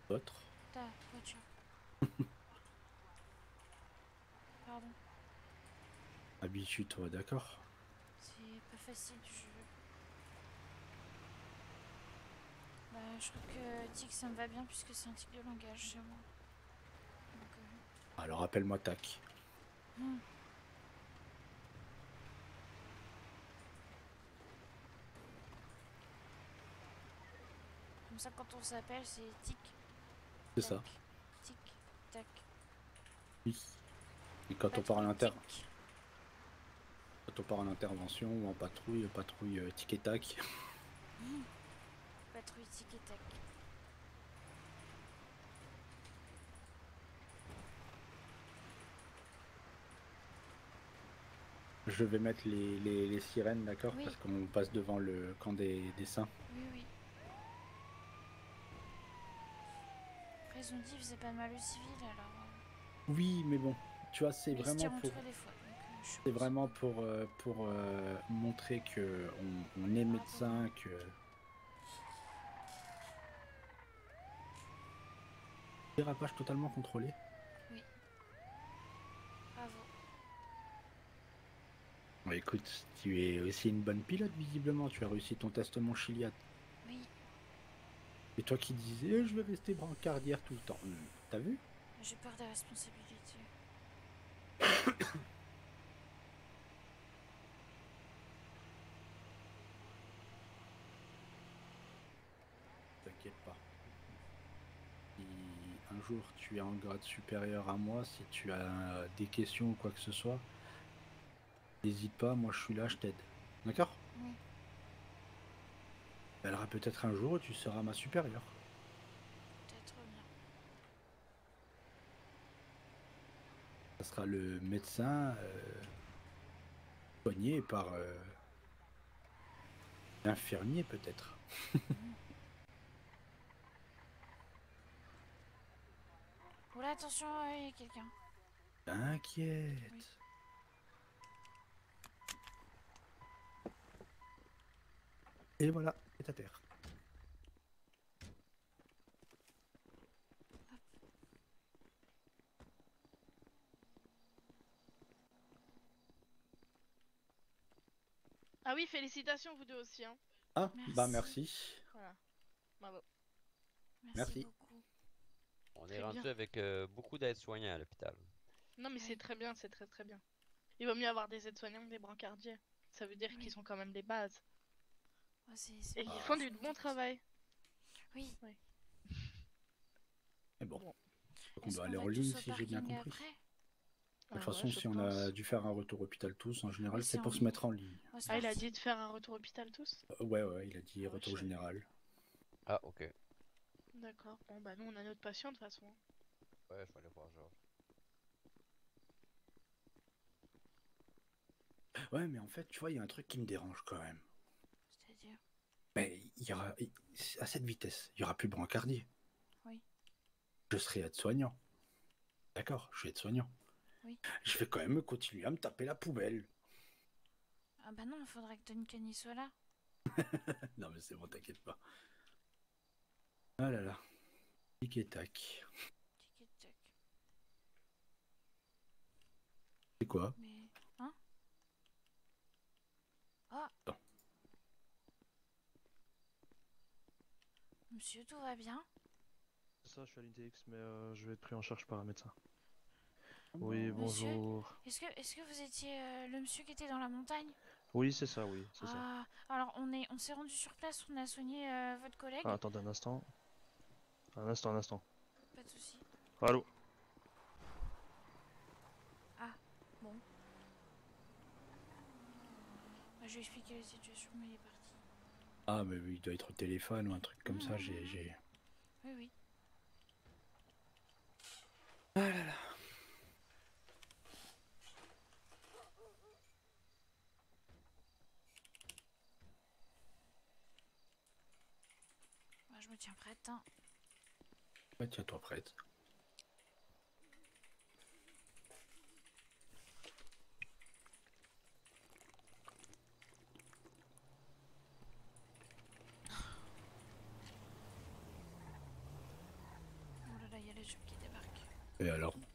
votre. ta voiture. Pardon. Habitue-toi, d'accord? C'est pas facile, Bah, je crois que tic, ça me va bien puisque c'est un tic de langage chez moi. Donc, Alors appelle-moi Tac. Comme ça, quand on s'appelle, c'est tic. C'est ça. Tic, tac. Oui. Et quand on part en intervention ou en patrouille, tic et tac. Patrouille tic et tac. Je vais mettre les sirènes, d'accord? Oui. Parce qu'on passe devant le camp des saints. Oui, oui. Après, ils ont dit qu'ils faisaient pas de mal aux civils, alors. Oui, mais bon, tu vois, c'est Mais ils se vraiment tirent pour... entre eux des fois, donc, je C'est pense vraiment pour montrer que on est médecin, que... Dérapage totalement contrôlé. Oui. Bravo. Bon, écoute, tu es aussi une bonne pilote, visiblement. Tu as réussi ton test mon Chiliad. Oui. Et toi qui disais, je vais rester brancardière tout le temps. T'as vu? J'ai peur des responsabilités. T'inquiète pas. Si un jour tu es en grade supérieur à moi, si tu as des questions ou quoi que ce soit, n'hésite pas, moi je suis là, je t'aide. D'accord? Oui. Elle aura peut-être un jour où tu seras ma supérieure. Peut-être bien. Ça sera le médecin soigné par l'infirmier peut-être. Oula, attention, il y a quelqu'un. T'inquiète. Oui. Et voilà, c'est à terre. Ah oui, félicitations vous deux aussi. Hein. Ah, Merci. bah merci. Voilà. Bravo. Merci. beaucoup. On Très est rendu bien. avec beaucoup d'aides-soignants à l'hôpital. Non mais c'est très bien, c'est très très bien. Il vaut mieux avoir des aides-soignants que des brancardiers. Ça veut dire qu'ils sont quand même des bases. Ouais, Et qu'ils font du bon travail. Oui. Mais bon, on Est-ce doit qu'on aller va en tous ligne au si j'ai bien parking compris. après De toute façon, si on a dû faire un retour hôpital tous, en général, Oui, c'est c'est pour en se mettre en ligne. Ah, il a dit de faire un retour hôpital tous? Ouais, il a dit retour général. Ah, ok. D'accord. Bon, bah nous on a notre patient de toute façon. Ouais, je vais aller voir Georges. Ouais, mais en fait, tu vois, il y a un truc qui me dérange quand même. C'est-à-dire? Mais à cette vitesse, il y aura plus de brancardier. Oui. Je serai aide-soignant. D'accord, je suis aide-soignant. Oui. Je vais quand même continuer à me taper la poubelle. Ah bah non, il faudrait que Duncan y soit là. Non, mais c'est bon, t'inquiète pas. Ah là là. Tic et tac. Tic et tac. C'est quoi? Mais... Hein? Ah! Non. Monsieur, tout va bien? Ça, je suis à l'INTX, mais je vais être pris en charge par un médecin. Oui, Monsieur, bonjour. est-ce que vous étiez le monsieur qui était dans la montagne? Oui, c'est ça, oui, c'est ça. Ah, alors on s'est rendu sur place, on a soigné votre collègue. Ah, attendez un instant. Un instant. Pas de soucis. Allô? Ah, bon. Bah, je vais expliquer la situation, mais il est parti. Ah, mais oui, il doit être au téléphone ou un truc comme ça, j'ai... Oui, oui. Ah là là. Bah, je me tiens prête, hein. Ouais, tiens-toi prête. Oh là là, il y a les jupes qui débarquent. Et alors? Bon,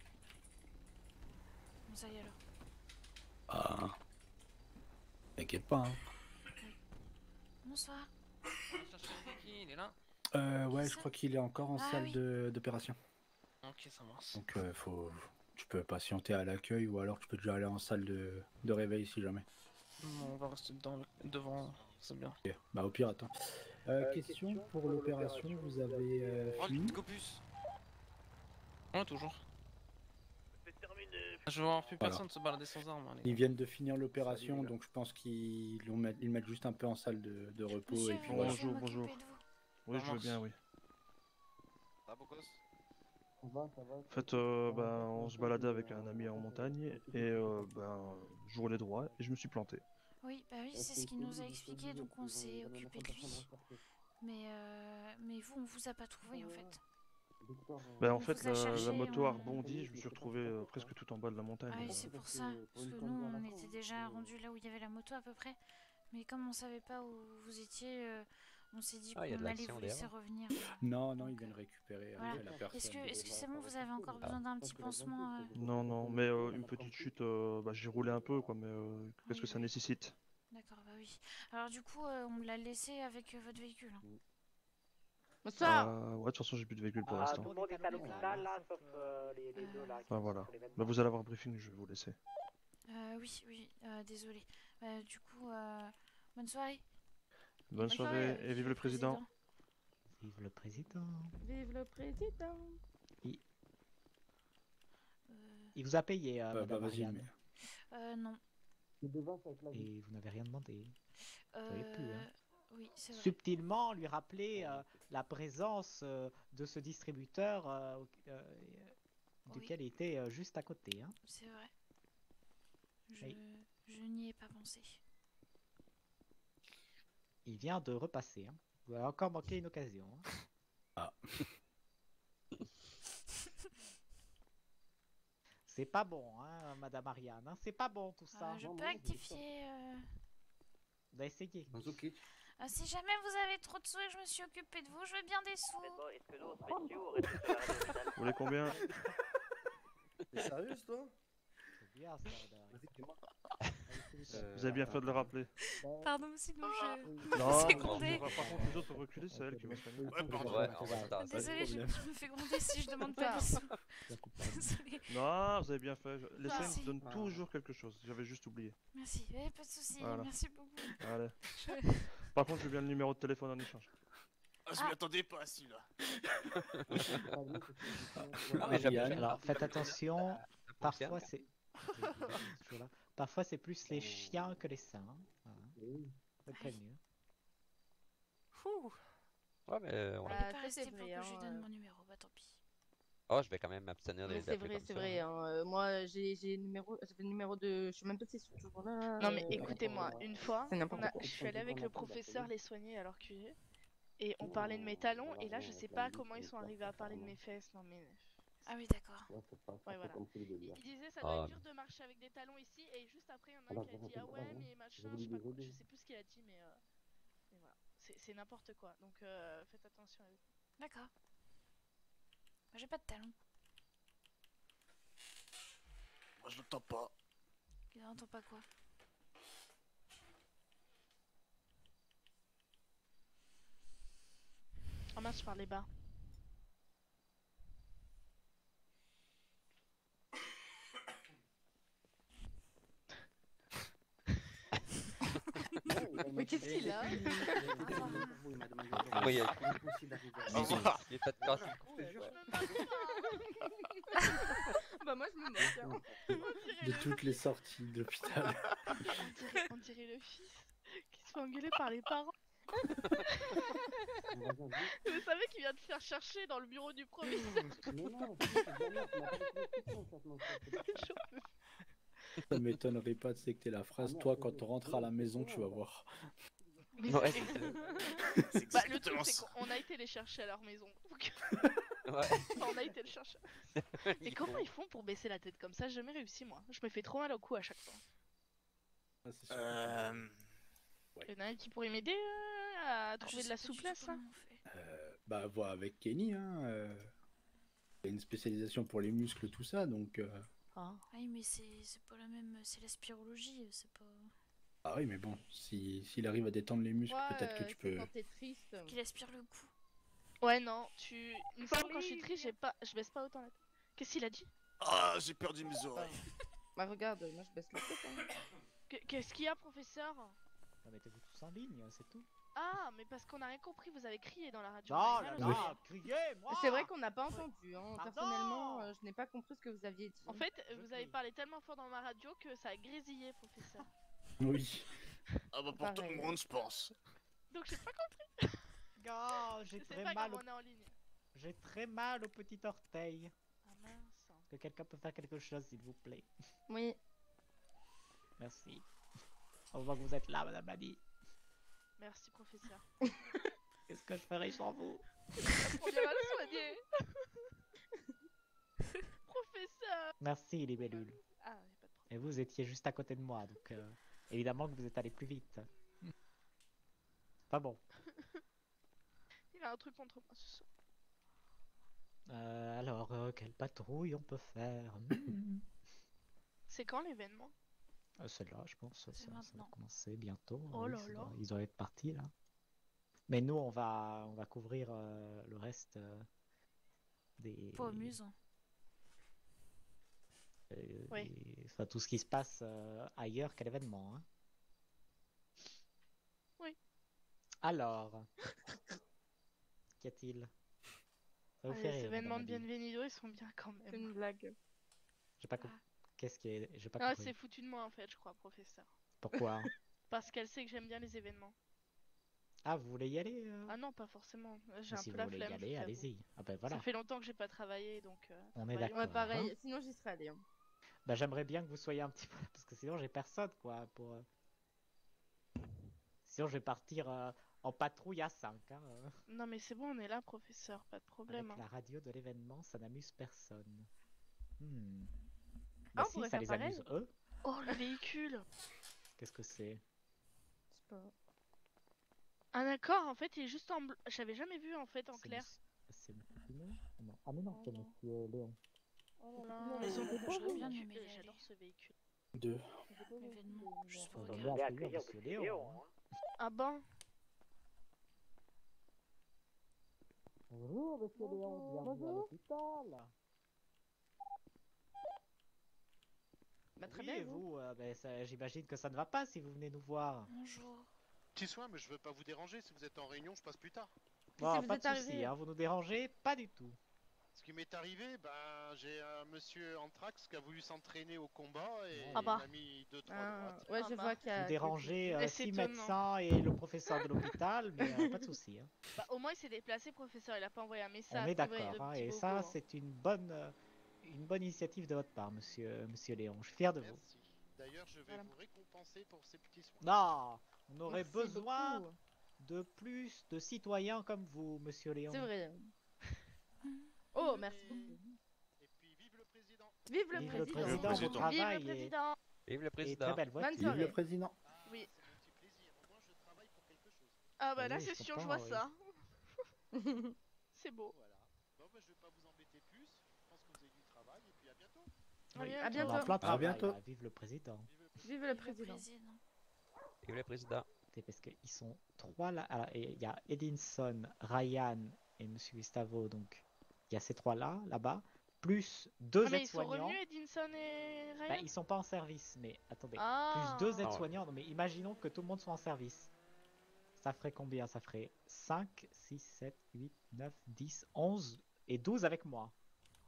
ça y est alors. Ah. T'inquiète pas, hein. Bonsoir. Il est là? Ouais, je crois qu'il est encore en Ah, salle oui. d'opération. Ok, ça marche. Donc, tu peux patienter à l'accueil ou alors tu peux déjà aller en salle de réveil si jamais. On va rester devant, c'est bien. Ok. Bah, au pire, attends. Question pour l'opération, vous avez Oh, fini? le Copus! Ouais, toujours. Je vais voir plus Voilà. personne se balader sans armes. Hein, les Ils gars. viennent de finir l'opération, donc je pense qu'ils ils mettent juste un peu en salle de repos. Monsieur, Et puis vous voilà. laissez m'occuper bonjour. de vous. Oui, je veux bien, oui. Ça va, beau gosse? En fait, on se baladait avec un ami en montagne et je roulais droit et je me suis planté. Oui, bah oui, c'est ce qu'il nous a expliqué, donc on s'est occupé de lui. Mais vous, on vous a pas trouvé en fait. En On fait, vous a cherché, la moto a on- rebondi, je me suis retrouvé presque tout en bas de la montagne. Ah oui, c'est pour ça. Parce que nous, on était déjà rendu là où il y avait la moto à peu près. Mais comme on savait pas où vous étiez, on s'est dit Ah, il y a de qu'on allait l'action vous laisser derrière. revenir. Non, ils viennent récupérer Voilà. la personne. Est-ce que c'est bon, vous avez encore besoin d'un petit pansement Non, mais une petite chute, j'ai roulé un peu, quoi, mais qu'est-ce que ça nécessite? D'accord, bah oui. Alors du coup, on l'a laissé avec votre véhicule. Hein. Ouais, de toute façon, j'ai plus de véhicule pour l'instant. Tout le monde est à l'hôpital là, sauf les deux là. qui Voilà. sont les vêtements. Vous allez avoir un briefing, je vais vous laisser. Oui, désolé. Du coup, bonne soirée. Bonne soirée et vive le président. Vive le président. Vive le président. Il vous a payé, Madame vas-y, Marianne. Non. Et vous n'avez rien demandé. Vous auriez pu, hein. Oui, c'est vrai. subtilement lui rappeler la présence de ce distributeur duquel il était juste à côté. Hein. C'est vrai. Oui. Je n'y ai pas pensé. Il vient de repasser. Hein. Vous avez encore manqué une occasion. Hein. Ah. C'est pas bon, hein, Madame Ariane. Hein. C'est pas bon tout ça. Je peux rectifier. On va essayer. Si jamais vous avez trop de sous et que je me suis occupée de vous, je veux bien des sous. Est-ce que nous on se met dessus ou on reste sur la radio métal? Vous voulez combien? T'es sérieuse, toi? C'est bien ça. Vous avez bien fait de le rappeler. Pardon, sinon je Non, me fais gronder. par contre, les autres reculer, c'est elle qui va se faire. Ouais, en même temps, Désolée, je me fais gronder si je demande pas des sous. Désolée. Non, vous avez bien fait. Les Merci. scènes donnent toujours quelque chose. J'avais juste oublié. Merci, pas de soucis, Voilà. merci beaucoup. Allez. Par contre, je veux bien le numéro de téléphone en échange. Ah, je m'y attendais pas à celui-là. Alors faites attention, parfois c'est... Parfois c'est plus les chiens que les seins. C'est prévenu. Ouais, mais On ouais. est pas resté pour que je lui donne mon numéro, bah tant pis. Oh, je vais quand même m'abstenir de Mais les c'est appeler vrai, comme c'est ça. vrai. Hein. Moi, j'ai le numéro de. Je sais même pas si c'est toujours là. Non, mais écoutez-moi, une fois, C'est n'importe quoi. je suis allée avec le professeur les soigner à leur QG. Et on parlait de mes talons, et là, je sais pas comment ils sont arrivés à parler de mes fesses. Non, mais. Ah oui, d'accord. Ouais, voilà. Il disait ça doit être dur de marcher avec des talons ici, et juste après, il y en a un qui a dit ah ouais, mais machin, je sais pas quoi, je sais plus ce qu'il a dit, mais voilà. C'est n'importe quoi, donc faites attention avec vous. D'accord. Moi j'ai pas de talons. Moi, je l'entends pas. Il n'entend pas quoi? Oh mince, je parlais bas. Mais qu'est-ce qu'il a? Oui, il est pas de casser le cou. Bah moi je me moque. De toutes les sorties de l'hôpital. On dirait le fils qui se fait engueuler par les parents. Vous savez qu'il vient de se faire chercher dans le bureau du proviseur. Ça m'étonnerait pas de secter la phrase. Toi, quand tu rentres à la maison, tu vas voir. Mais Ouais, bah, le truc c'est qu'on a été les chercher à leur maison. Donc... on a été les chercher. Et comment ils font pour baisser la tête comme ça? J'ai jamais réussi moi. Je me fais trop mal au cou à chaque fois. Il y en a un qui pourrait m'aider à trouver de la souplesse. Hein. Bah, vois avec Kenny, hein. Il y a une spécialisation pour les muscles, tout ça, donc. Ah oui, mais c'est pas la même, c'est la spirologie, c'est pas... Ah oui, mais bon, s'il arrive à détendre les muscles, peut-être que tu peux. Quand t'es triste. Qu'il aspire le cou. Ouais, non, il me semble quand je suis triste, je baisse pas autant la tête. Qu'est-ce qu'il a dit? Ah, j'ai perdu mes oreilles. Bah regarde, moi je baisse la tête. Hein. Qu'est-ce qu'il y a, professeur? Mettez-vous tous en ligne, c'est tout. Ah, mais parce qu'on a rien compris, vous avez crié dans la radio. Oh là là, criez, moi! C'est vrai qu'on n'a pas entendu. Hein. Personnellement, je n'ai pas compris ce que vous aviez dit. En fait, vous avez parlé tellement fort dans ma radio que ça a grésillé, professeur. Oui. Ah bah pour tout le monde, je pense. Donc j'ai pas compris. Oh, j'ai Je sais très pas mal. comment on est en ligne. J'ai très mal au petit orteil. Ah mince. Que quelqu'un peut faire quelque chose, s'il vous plaît. Oui. Merci. On voit que vous êtes là, Madame Madi. Merci, professeur. Qu'est-ce que je ferais sans vous? On bien mal soigné. Professeur. Merci, les bellules. Ah, y a pas de problème. Et vous étiez juste à côté de moi, donc évidemment que vous êtes allé plus vite. Pas bon. Il a un truc contre moi ce soir. Alors, quelle patrouille on peut faire? C'est quand l'événement? Celle-là, je pense. Ça va maintenant. commencer bientôt. Oh Oui, là là. ils doivent être partis là. Mais nous, on va couvrir le reste des. Pas amusant. Oui. Enfin, tout ce qui se passe ailleurs qu'à l'événement. Hein. Oui. Alors, qu'y a-t-il? Ça vous fait Les rire, événements de Madame Madi? Bienvenido, ils sont bien quand même. C'est une blague. J'ai pas compris. Qu'est-ce qui est? J'ai pas Ah, compris. c'est foutu de moi en fait, je crois, professeur. Pourquoi? Parce qu'elle sait que j'aime bien les événements. Ah, vous voulez y aller Ah non, pas forcément. J'ai Mais un si peu vous la voulez y flemme. aller, je t'avoue. allez-y. Ah ben voilà. Ça fait longtemps que j'ai pas travaillé, donc. On est travailler, d'accord. Ouais, pareil. hein. Sinon, j'y serais allé. Hein. Bah, j'aimerais bien que vous soyez un petit peu là, parce que sinon j'ai personne quoi pour. Sinon je vais partir en patrouille à 5. Hein, Non, mais c'est bon, on est là, professeur, pas de problème. Avec hein. la radio de l'événement, ça n'amuse personne. Hmm. Ah, Bah on si, pourrait ça faire les pareil. amuse eux. Oh, le véhicule! Qu'est-ce que c'est? Je sais pas. Ah, d'accord, en fait, il est juste en bleu. J'avais jamais vu en fait en clair. C'est Monsieur Pinot? Non. Ah mais non, c'est Monsieur Léon. Oh là, ils ont J'aurais beau bien véhicule. aimé y J'adore aller. ce véhicule. 2. Événement, juste pour On regarder. va accueillir Monsieur Léon. Hein. Ah ben? Bonjour Monsieur Léon, bienvenue à l'hôpital. Bah, très Oui, bien, et vous, j'imagine que ça ne va pas si vous venez nous voir. Bonjour. Petit soin, mais je veux pas vous déranger. Si vous êtes en réunion, je passe plus tard. Bon, pas de soucis, hein, vous nous dérangez pas du tout. Ce qui m'est arrivé, ben j'ai un monsieur Anthrax qui a voulu s'entraîner au combat et Ah bah. il a mis 2-3 droites. Ouais, je vois qu'il y a. Vous dérangez Mais 6 c'est étonnant. médecins et le professeur de l'hôpital, mais pas de soucis. Hein. Bah, au moins, il s'est déplacé, professeur. Il a pas envoyé un message. On est c'est vrai, d'accord, le hein, petit et bobo, ça, hein. c'est une bonne initiative de votre part, monsieur Léon. Je suis fier de vous. Merci. D'ailleurs, je vais vous récompenser pour ces petits soins. Non, on aurait Merci besoin beaucoup. de plus de citoyens comme vous, monsieur Léon. C'est vrai. Oh, merci beaucoup. Et puis vive le président. Vive le Vive président. le président, Vive votre le travail président. Vive le et président. très belle voiture. Bonne soirée. Vive le président. Oui. C'est un petit plaisir. Au moins, je travaille pour quelque chose. Ah bah Ah là, oui, c'est je sûr, je comprends, vois oui. ça. C'est beau. Voilà. Bon, bah, je vais pas vous embêter plus. Je pense que vous avez du travail et puis à bientôt. Oui, À bientôt. on a plein de travail, bientôt. là. Vive le président. Vive le président. Vive le président. C'est parce qu'ils sont 3 là. Alors, il y a Edinson, Ryan et monsieur Gustavo, donc il y a ces 3 là, là-bas, plus 2 Ah, mais ils sont aides-soignants. revenus, Edinson et Ryan? Bah, ils sont pas en service, mais attendez, Ah. plus 2 aides-soignants. Non, mais imaginons que tout le monde soit en service. Ça ferait combien? Ça ferait 5, 6, 7, 8, 9, 10, 11 et 12 avec moi.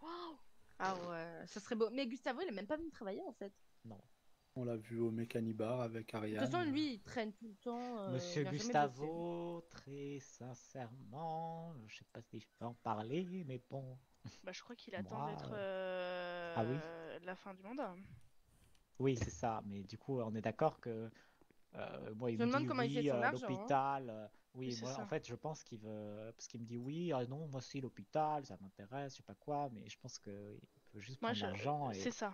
Waouh. Ah ouais, ça serait beau. Mais Gustavo, il est même pas venu travailler en fait. Non. On l'a vu au Mécanibar avec De Ariane. toute façon, lui, il traîne tout le temps. Monsieur il a jamais Gustavo, très sincèrement, je sais pas si je peux en parler, mais bon. Bah, je crois qu'il attend Moi, d'être Ah oui? la fin du mandat. Oui, c'est ça, mais du coup, on est d'accord que moi, il Je me me demande dit comment il fait oui, son argent, hein. l'hôpital. Oui, Oui, c'est moi, ça. en fait, je pense qu'il veut. Parce qu'il me dit oui, ah non, moi aussi, l'hôpital, ça m'intéresse, je sais pas quoi, mais je pense qu'il peut juste Moi, prendre l'argent. c'est Et... ça.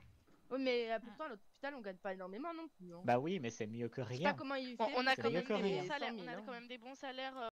Oui, mais pourtant, à l'hôpital, on gagne pas énormément non plus. Hein. Bah oui, mais c'est mieux que Je sais rien. pas comment il Bon, fait. on a pour quand mieux même que des rien. bons salaires. 100 000, On a hein. quand même des bons salaires